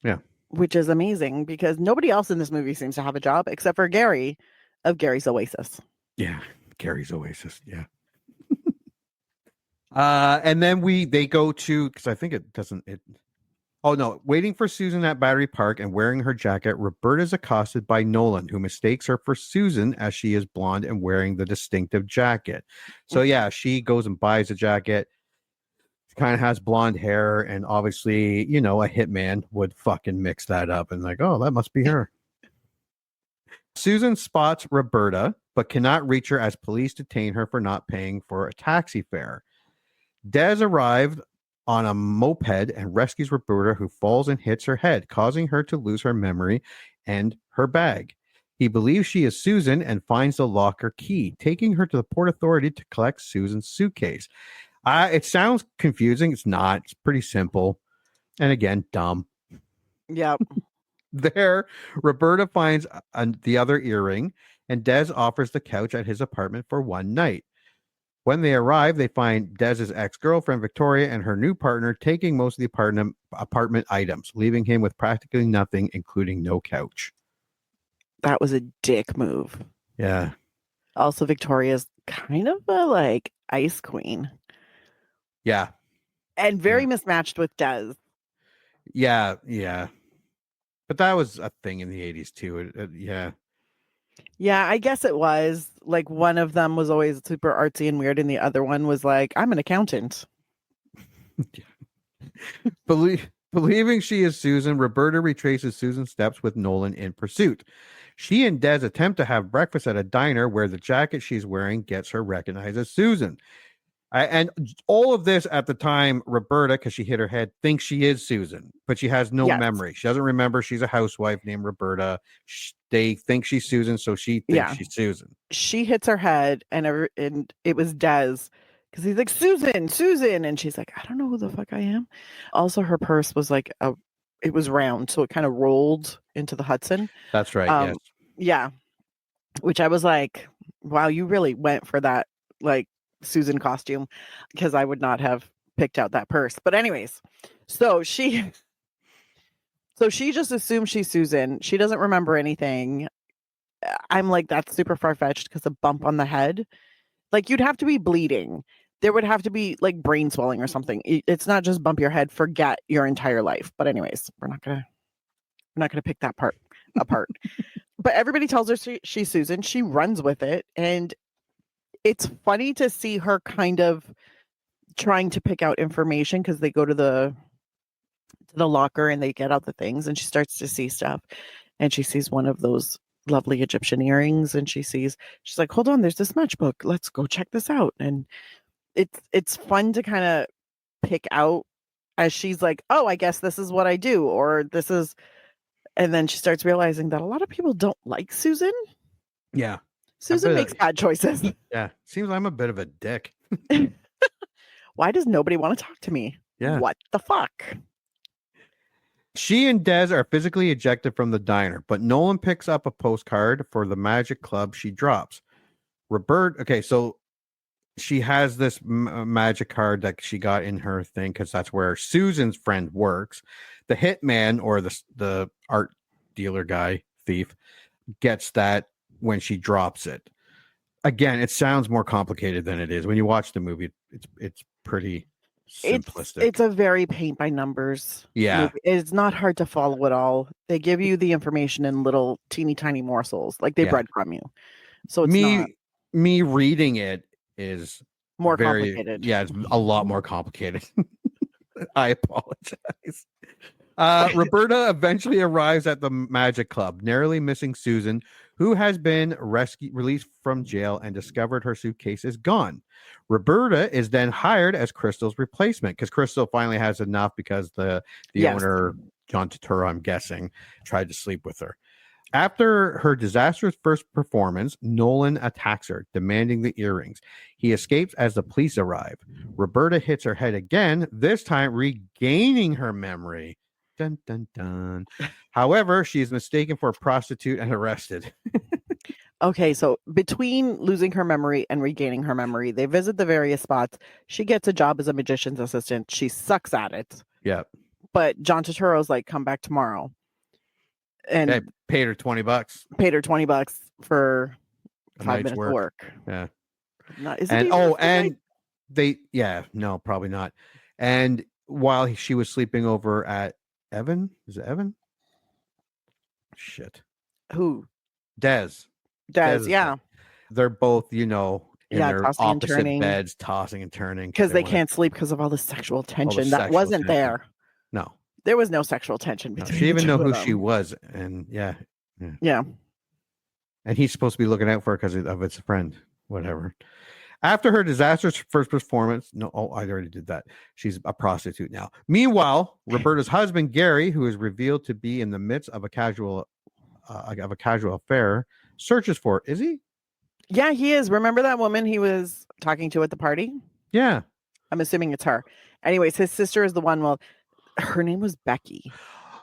Yeah. Which is amazing because nobody else in this movie seems to have a job except for Gary of Gary's Oasis. Yeah. Gary's Oasis. Yeah. And then they go to, because I think oh no, waiting for Susan at Battery Park and wearing her jacket, Roberta is accosted by Nolan, who mistakes her for Susan as she is blonde and wearing the distinctive jacket. So yeah, she goes and buys a jacket. She kind of has blonde hair, and obviously, a hitman would fucking mix that up and like, oh, that must be her. Susan spots Roberta, but cannot reach her as police detain her for not paying for a taxi fare. Des arrived on a moped and rescues Roberta, who falls and hits her head, causing her to lose her memory and her bag. He believes she is Susan and finds the locker key, taking her to the Port Authority to collect Susan's suitcase. It sounds confusing. It's not. It's pretty simple. And again, dumb. Yep. There, Roberta finds the other earring, and Des offers the couch at his apartment for one night. When they arrive, they find Des's ex-girlfriend, Victoria, and her new partner taking most of the apartment items, leaving him with practically nothing, including no couch. That was a dick move. Yeah. Also, Victoria's kind of a like ice queen. Yeah. And very mismatched with Des. Yeah. Yeah. But that was a thing in the 80s too. Yeah. Yeah, I guess it was. Like one of them was always super artsy and weird, and the other one was like, I'm an accountant. Believing she is Susan, Roberta retraces Susan's steps with Nolan in pursuit. She and Des attempt to have breakfast at a diner where the jacket she's wearing gets her recognized as Susan. And all of this at the time, Roberta, because she hit her head, thinks she is Susan, but she has no memory. She doesn't remember she's a housewife named Roberta. They think she's Susan, so she thinks she's Susan. She hits her head, and it was Des, because he's like, Susan, Susan. And she's like, I don't know who the fuck I am. Also, her purse was like, it was round, so it kind of rolled into the Hudson. That's right, yes. Yeah. Which I was like, wow, you really went for that, like, Susan costume, because I would not have picked out that purse. But anyways, so she just assumes she's Susan. She doesn't remember anything. I'm like, that's super far-fetched because a bump on the head, like, you'd have to be bleeding. There would have to be like brain swelling or something. It's not just bump your head, forget your entire life. But anyways, we're not gonna pick that part apart. But everybody tells her she's Susan. She runs with it, and it's funny to see her kind of trying to pick out information, because they go to the locker and they get out the things, and she starts to see stuff, and she sees one of those lovely Egyptian earrings, and she's like, hold on, there's this matchbook. Let's go check this out. And it's fun to kind of pick out as she's like, oh, I guess this is what I do, or this is, and then she starts realizing that a lot of people don't like Susan. Yeah. Susan makes bad choices. Yeah. Seems I'm a bit of a dick. Why does nobody want to talk to me? Yeah. What the fuck? She and Des are physically ejected from the diner, but Nolan picks up a postcard for the magic club she drops. Okay, so she has this magic card that she got in her thing because that's where Susan's friend works. The hitman, or the art dealer guy, thief, gets that when she drops it. Again, it sounds more complicated than it is. When you watch the movie, it's pretty simplistic. It's a very paint by numbers. Yeah. Movie. It's not hard to follow at all. They give you the information in little teeny tiny morsels, like they breadcrumb you. So it's me reading it is more complicated. Yeah, it's a lot more complicated. I apologize. Roberta eventually arrives at the Magic Club, narrowly missing Susan, who has been released from jail and discovered her suitcase is gone. Roberta is then hired as Crystal's replacement, because Crystal finally has enough, because the owner, John Turturro, I'm guessing, tried to sleep with her. After her disastrous first performance, Nolan attacks her, demanding the earrings. He escapes as the police arrive. Roberta hits her head again, this time regaining her memory. Dun, dun, dun. However, she is mistaken for a prostitute and arrested. Okay, so between losing her memory and regaining her memory, they visit the various spots. She gets a job as a magician's assistant. She sucks at it. Yeah. But John Turturro's like, come back tomorrow. And paid her $20. Paid her $20 for 5 minutes work. of work. Yeah. No, probably not. And while she was sleeping over at Evan, is it Evan? Shit. Who? Des, yeah. They're both, in their opposite beds, tossing and turning. Because they can't sleep because of all the sexual tension that wasn't there. No. There was no sexual tension between She even know who she was. And yeah. And he's supposed to be looking out for her because of his friend, whatever. After her disastrous first performance, I already did that. She's a prostitute now. Meanwhile, Roberta's husband, Gary, who is revealed to be in the midst of a casual affair, searches for her. Is he? Yeah, he is. Remember that woman he was talking to at the party? Yeah. I'm assuming it's her. Anyways, his sister is the one. Well, her name was Becky.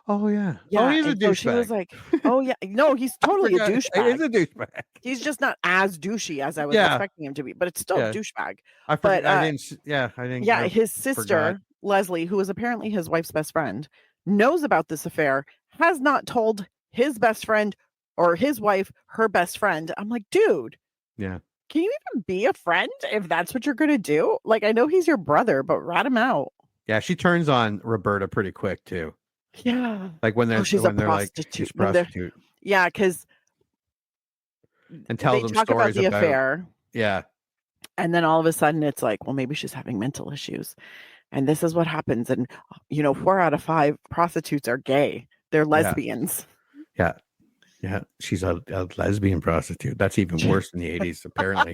Oh, yeah. Yeah. Oh, he's a douchebag. So she was like, oh, yeah. No, he's totally a douchebag. He's a douchebag. He's just not as douchey as I was expecting him to be, but it's still a douchebag. I didn't. Yeah, his sister, Leslie, who is apparently his wife's best friend, knows about this affair, has not told his best friend or his wife, her best friend. I'm like, dude, Yeah. can you even be a friend if that's what you're going to do? Like, I know he's your brother, but rat him out. Yeah, she turns on Roberta pretty quick too. Yeah. Like when they're she's when a they're like prostitute. she's a prostitute Yeah, because and tells they them talk about stories the affair. Yeah. And then all of a sudden it's like, well, maybe she's having mental issues. And this is what happens. And, 4 out of 5 prostitutes are gay. They're lesbians. Yeah. Yeah. She's a lesbian prostitute. That's even worse in the 80s, apparently.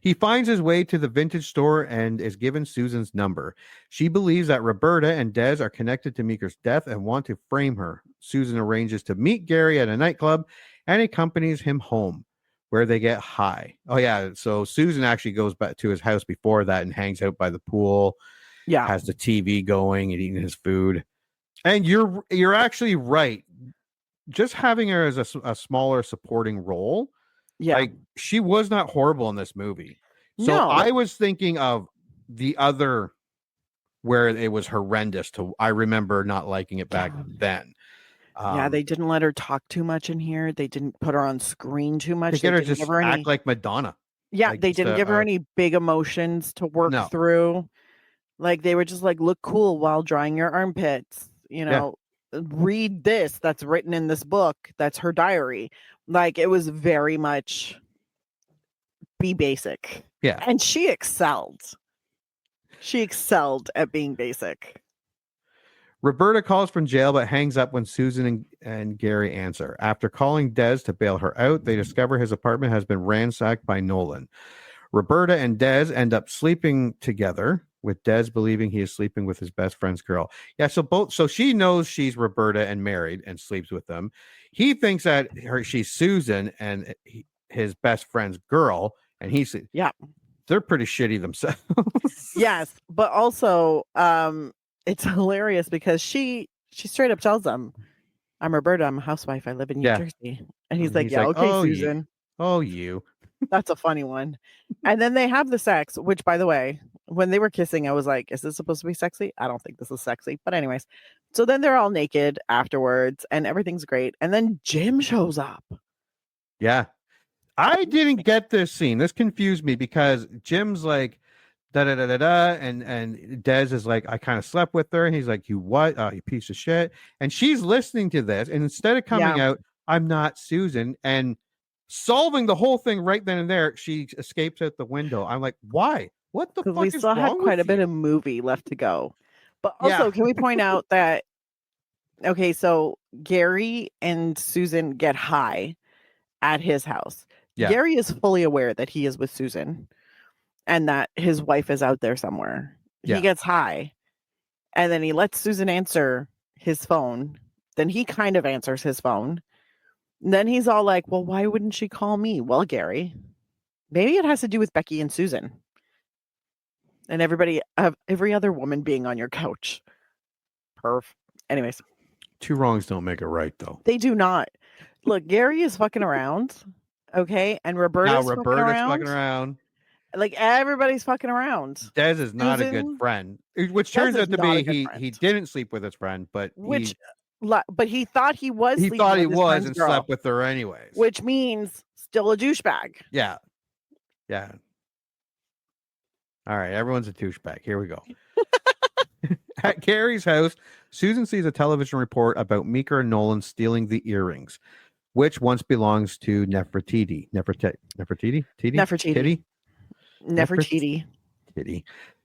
He finds his way to the vintage store and is given Susan's number. She believes that Roberta and Des are connected to Meeker's death and want to frame her. Susan arranges to meet Gary at a nightclub and accompanies him home, where they get high. Oh yeah, so Susan actually goes back to his house before that and hangs out by the pool. Yeah, has the TV going and eating his food. And you're actually right. Just having her as a smaller supporting role. Yeah. Like, she was not horrible in this movie. So No. I was thinking of the other where it was horrendous. I remember not liking it back then. They didn't let her talk too much in here. They didn't put her on screen too much. They get her just act like Madonna. Yeah, like they didn't give her any big emotions to work through. Like, they were just like, look cool while drying your armpits. Read this that's written in this book. That's her diary. Like, it was very much be basic. Yeah. And she excelled. She excelled at being basic. Roberta calls from jail but hangs up when Susan and Gary answer. After calling Des to bail her out, they discover his apartment has been ransacked by Nolan. Roberta and Des end up sleeping together, with Des believing he is sleeping with his best friend's girl. Yeah, so she knows she's Roberta and married and sleeps with them. He thinks that she's Susan and his best friend's girl, and they're pretty shitty themselves. Yes, but also it's hilarious because she straight up tells them, I'm Roberta, I'm a housewife, I live in New Jersey. And he's like, okay, oh, Susan. You. That's a funny one. And then they have the sex, which, by the way, when they were kissing, I was like, is this supposed to be sexy? I don't think this is sexy. But anyways, so then they're all naked afterwards and everything's great. And then Jim shows up. Yeah. I didn't get this scene. This confused me because Jim's like, da-da-da-da-da, and Des is like, I kind of slept with her. And he's like, you what? You piece of shit. And she's listening to this. And instead of coming out, I'm not Susan, and solving the whole thing right then and there, she escapes out the window. I'm like, why? What the fuck we is still wrong had quite with a bit you? of movie left to go. But also, can we point out that, okay, so Gary and Susan get high at his house. Yeah. Gary is fully aware that he is with Susan and that his wife is out there somewhere. Yeah. He gets high and then he lets Susan answer his phone. Then he kind of answers his phone. And then he's all like, well, why wouldn't she call me? Well, Gary, maybe it has to do with Becky and Susan and every other woman being on your couch. Perf. Anyways. 2 wrongs don't make it right, though. They do not. Look, Gary is fucking around. Okay. And Roberta's fucking around. Like, everybody's fucking around. Des is not a good friend, which turns out to be he didn't sleep with his friend, but he thought he was. He thought he was and slept with her anyways, which means still a douchebag. Yeah. All right, everyone's a douchebag. Here we go. At Gary's house, Susan sees a television report about Meeker and Nolan stealing the earrings, which once belongs to Nefertiti.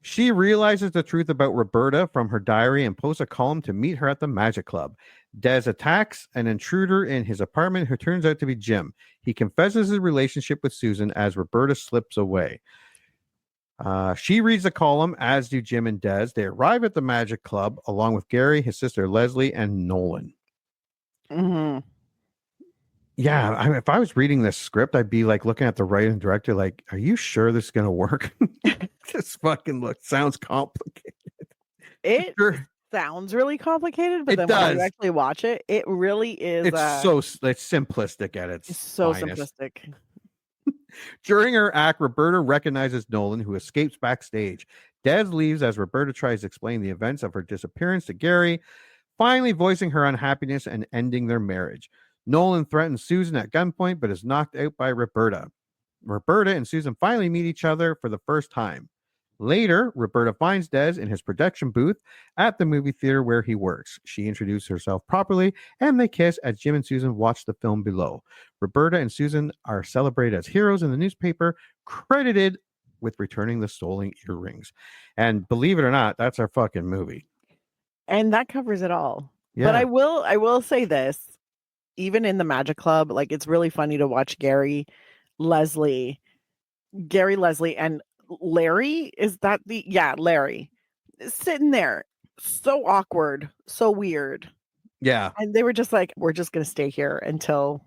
She realizes the truth about Roberta from her diary and posts a column to meet her at the Magic Club. Des attacks an intruder in his apartment who turns out to be Jim. He confesses his relationship with Susan as Roberta slips away. She reads the column, as do Jim and Des. They arrive at the Magic Club along with Gary, his sister Leslie, and Nolan. Mm-hmm. Yeah, if I was reading this script, I'd be like looking at the writer and director, like, "Are you sure this is gonna work?" This fucking sounds complicated. It sounds really complicated, but then when you actually watch it, it really is. It's it's simplistic at its finest. Simplistic. During her act, Roberta recognizes Nolan, who escapes backstage. Des leaves as Roberta tries to explain the events of her disappearance to Gary. finally voicing her unhappiness and ending their marriage. Nolan threatens Susan at gunpoint, but is knocked out by Roberta. Roberta and Susan finally meet each other for the first time. Later, Roberta finds Des in his production booth at the movie theater where he works. She introduces herself properly, and they kiss as Jim and Susan watch the film below. Roberta and Susan are celebrated as heroes in the newspaper, credited with returning the stolen earrings. And believe it or not, that's our fucking movie. And that covers it all. Yeah. But I will say this, even in the Magic Club, like it's really funny to watch Gary Leslie, and Larry, is that Larry, sitting there, so awkward, so weird. Yeah. And they were just like, we're just going to stay here until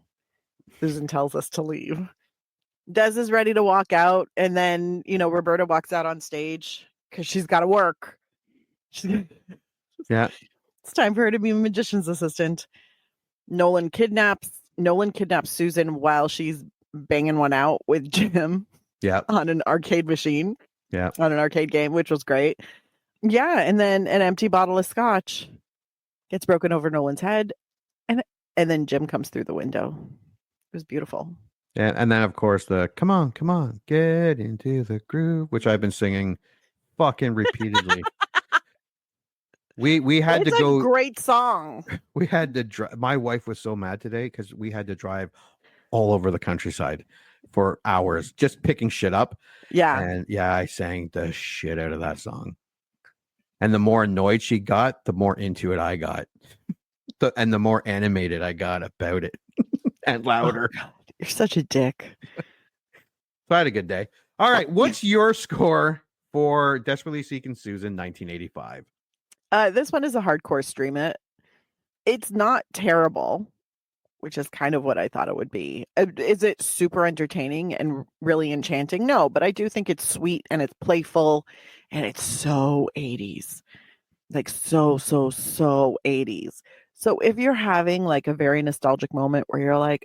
Susan tells us to leave. Des is ready to walk out. And then, Roberta walks out on stage because she's got to work. Yeah. It's time for her to be a magician's assistant. Nolan kidnaps Susan while she's banging one out with Jim. Yeah. On an arcade machine. Yeah. On an arcade game, which was great. Yeah. And then an empty bottle of scotch gets broken over Nolan's head. And then Jim comes through the window. It was beautiful. And then, of course, the come on, get into the groove, which I've been singing fucking repeatedly. We had to go. It's a great song. We had to drive. My wife was so mad today because we had to drive all over the countryside for hours just picking shit up. Yeah. And yeah, I sang the shit out of that song. And the more annoyed she got, the more into it I got. And the more animated I got about it. And louder. Oh, you're such a dick. So I had a good day. All right. What's your score for Desperately Seeking Susan 1985? This one is a hardcore stream it. It's not terrible, which is kind of what I thought it would be. Is it super entertaining and really enchanting? No, but I do think it's sweet and it's playful and it's so 80s. Like so 80s. So if you're having like a very nostalgic moment where you're like,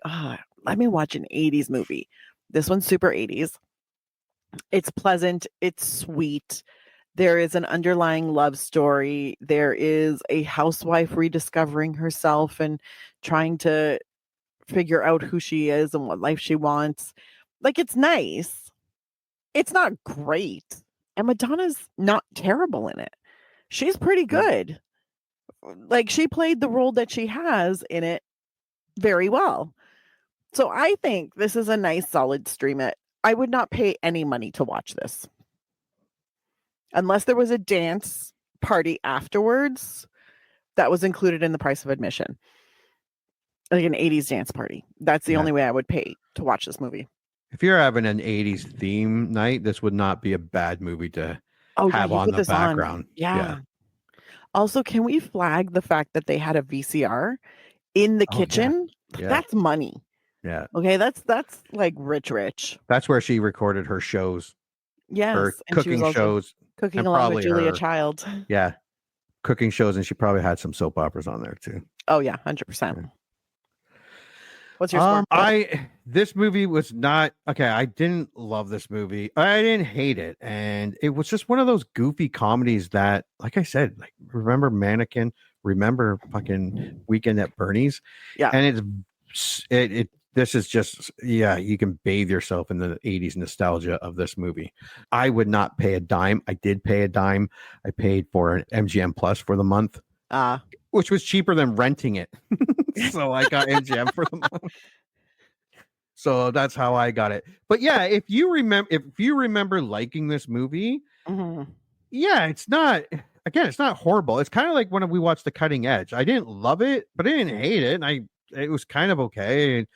let me watch an 80s movie. This one's super 80s. It's pleasant. It's sweet. There is an underlying love story. There is a housewife rediscovering herself and trying to figure out who she is and what life she wants. Like, it's nice. It's not great. And Madonna's not terrible in it. She's pretty good. Like, she played the role that she has in it very well. So I think this is a nice, solid stream it. I would not pay any money to watch this. Unless there was a dance party afterwards that was included in the price of admission. Like an 80s dance party. That's the only way I would pay to watch this movie. If you're having an 80s theme night, this would not be a bad movie to have on the background. Yeah. Also, can we flag the fact that they had a VCR in the kitchen? Yeah. That's money. Yeah. Okay, that's like rich. That's where she recorded her shows. Yes. Her cooking shows. Cooking along with Julia Child. Yeah. Cooking shows, and she probably had some soap operas on there too. Oh yeah, 100%. What's your score? This movie was not okay. I didn't love this movie. I didn't hate it, and it was just one of those goofy comedies that, like I said, like remember Mannequin, remember fucking Weekend at Bernie's, yeah. And this is just you can bathe yourself in the 80s nostalgia of this movie. I would not pay a dime. I did pay a dime. I paid for an MGM Plus for the month, which was cheaper than renting it. So I got MGM for the month. So that's how I got it. But yeah, if you remember liking this movie, it's not horrible. It's kind of like when we watched The Cutting Edge. I didn't love it, but I didn't hate it. And it was kind of okay.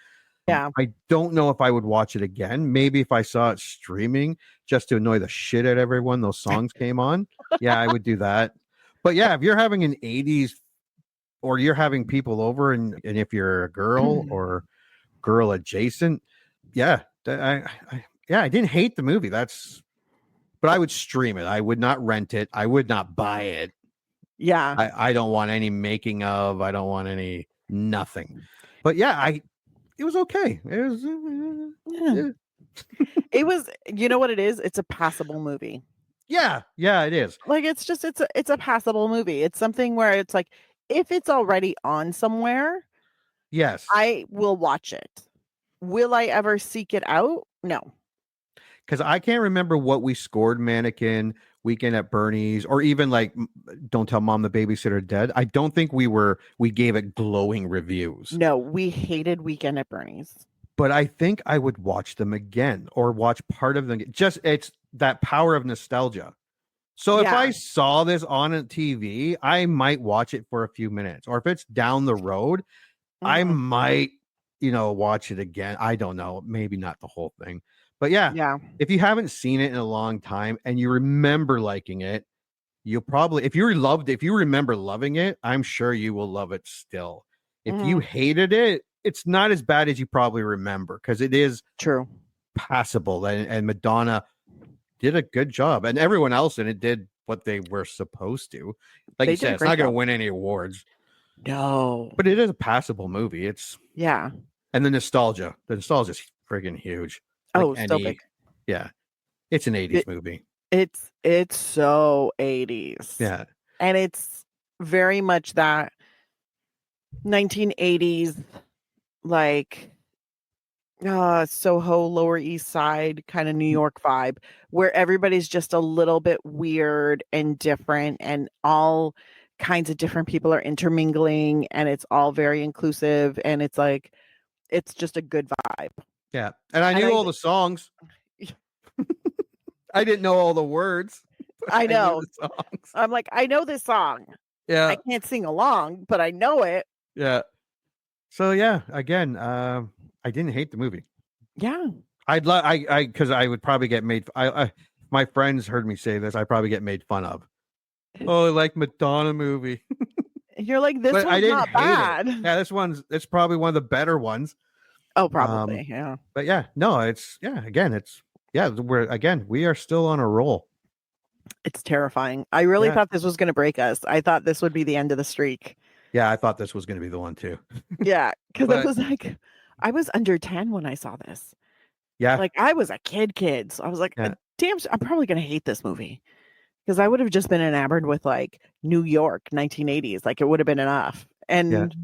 Yeah. I don't know if I would watch it again. Maybe if I saw it streaming just to annoy the shit out of everyone, those songs came on. Yeah, I would do that. But yeah, if you're having an 80s or you're having people over and if you're a girl or girl adjacent, I didn't hate the movie. But I would stream it. I would not rent it. I would not buy it. Yeah. I don't want any making of. I don't want any nothing. But yeah, it was okay. It was it was, you know what it is? It's a passable movie. Yeah, it is. Like it's a passable movie. It's something where it's like if it's already on somewhere, Yes. I will watch it. Will I ever seek it out? No. Because I can't remember what we scored Mannequin, Weekend at Bernie's, or even like Don't Tell Mom the Babysitter Dead. I don't think we gave it glowing reviews. No, we hated Weekend at Bernie's. But I think I would watch them again or watch part of them. Just it's that power of nostalgia. So if I saw this on a TV, I might watch it for a few minutes. Or if it's down the road, I might, watch it again. I don't know. Maybe not the whole thing. But yeah, if you haven't seen it in a long time and you remember liking it, you'll probably, if you remember loving it, I'm sure you will love it still. If you hated it, it's not as bad as you probably remember because it is true passable. And Madonna did a good job. And everyone else in it did what they were supposed to. Like you said, it's not going to win any awards. No. But it is a passable movie. Yeah. And the nostalgia is friggin' huge. So big. Yeah. It's an 80s movie. It's so 80s. Yeah. And it's very much that 1980s, like Soho, Lower East Side kind of New York vibe, where everybody's just a little bit weird and different, and all kinds of different people are intermingling, and it's all very inclusive, and it's like, it's just a good vibe. Yeah. And I knew all the songs. I didn't know all the words. I know. I'm like, I know this song. Yeah. I can't sing along, but I know it. Yeah. So yeah, again, I didn't hate the movie. Yeah. Because I would probably get made. My friends heard me say this. I probably get made fun of. Oh, like Madonna movie. You're like, this one's not bad. Yeah, it's probably one of the better ones. Oh, probably. Yeah. But yeah, no, we are still on a roll. It's terrifying. I really thought this was going to break us. I thought this would be the end of the streak. Yeah, I thought this was going to be the one too. Yeah, because I was like, I was under 10 when I saw this. Yeah. Like I was a kid. So I was like, damn, I'm probably going to hate this movie. Because I would have just been enamored with like New York 1980s. Like it would have been enough. And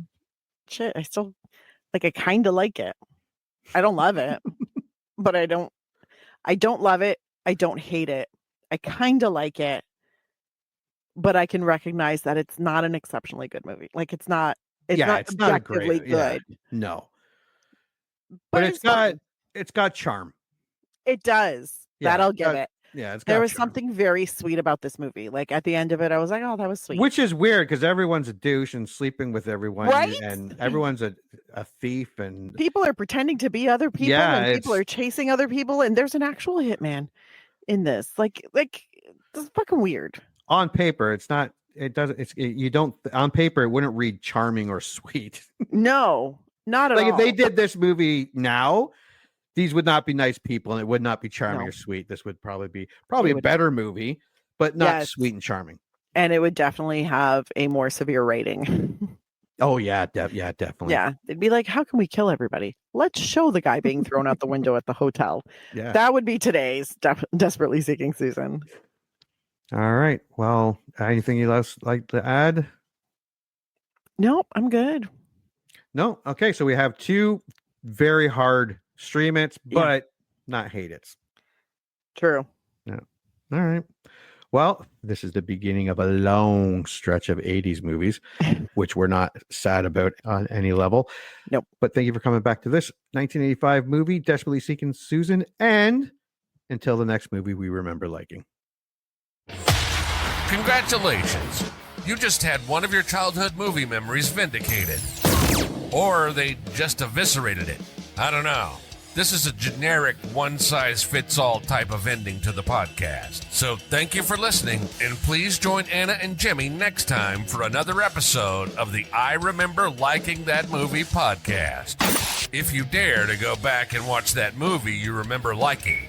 shit, I still like, I kind of like it. I don't love it, but I don't love it. I don't hate it. I kind of like it, but I can recognize that it's not an exceptionally good movie. Like it's not objectively good. Yeah, no. But it's got charm. It does. Yeah, that I'll give it. Yeah, there was something very sweet about this movie. Like at the end of it, I was like, "Oh, that was sweet." Which is weird because everyone's a douche and sleeping with everyone, right? And everyone's a thief, and people are pretending to be other people, and people are chasing other people, and there's an actual hitman in this. Like this is fucking weird. On paper, it's not. It doesn't. You don't. On paper, it wouldn't read charming or sweet. No, not at all. Like if they did this movie now, these would not be nice people, and it would not be charming or sweet. This would probably be a better movie, but not sweet and charming. And it would definitely have a more severe rating. Oh yeah, definitely. Yeah, they'd be like, "How can we kill everybody? Let's show the guy being thrown out the window at the hotel." Yeah, that would be today's Desperately Seeking Susan. All right. Well, anything you like to add? Nope, I'm good. No. Okay, so we have two very hard stream it's, but not hate it's. True. Yeah. All right. Well, this is the beginning of a long stretch of 80s movies, which we're not sad about on any level. Nope. But thank you for coming back to this 1985 movie, Desperately Seeking Susan, and until the next movie we remember liking. Congratulations. You just had one of your childhood movie memories vindicated. Or they just eviscerated it. I don't know. This is a generic one-size-fits-all type of ending to the podcast. So thank you for listening, and please join Anna and Jimmy next time for another episode of the I Remember Liking That Movie podcast. If you dare to go back and watch that movie you remember liking,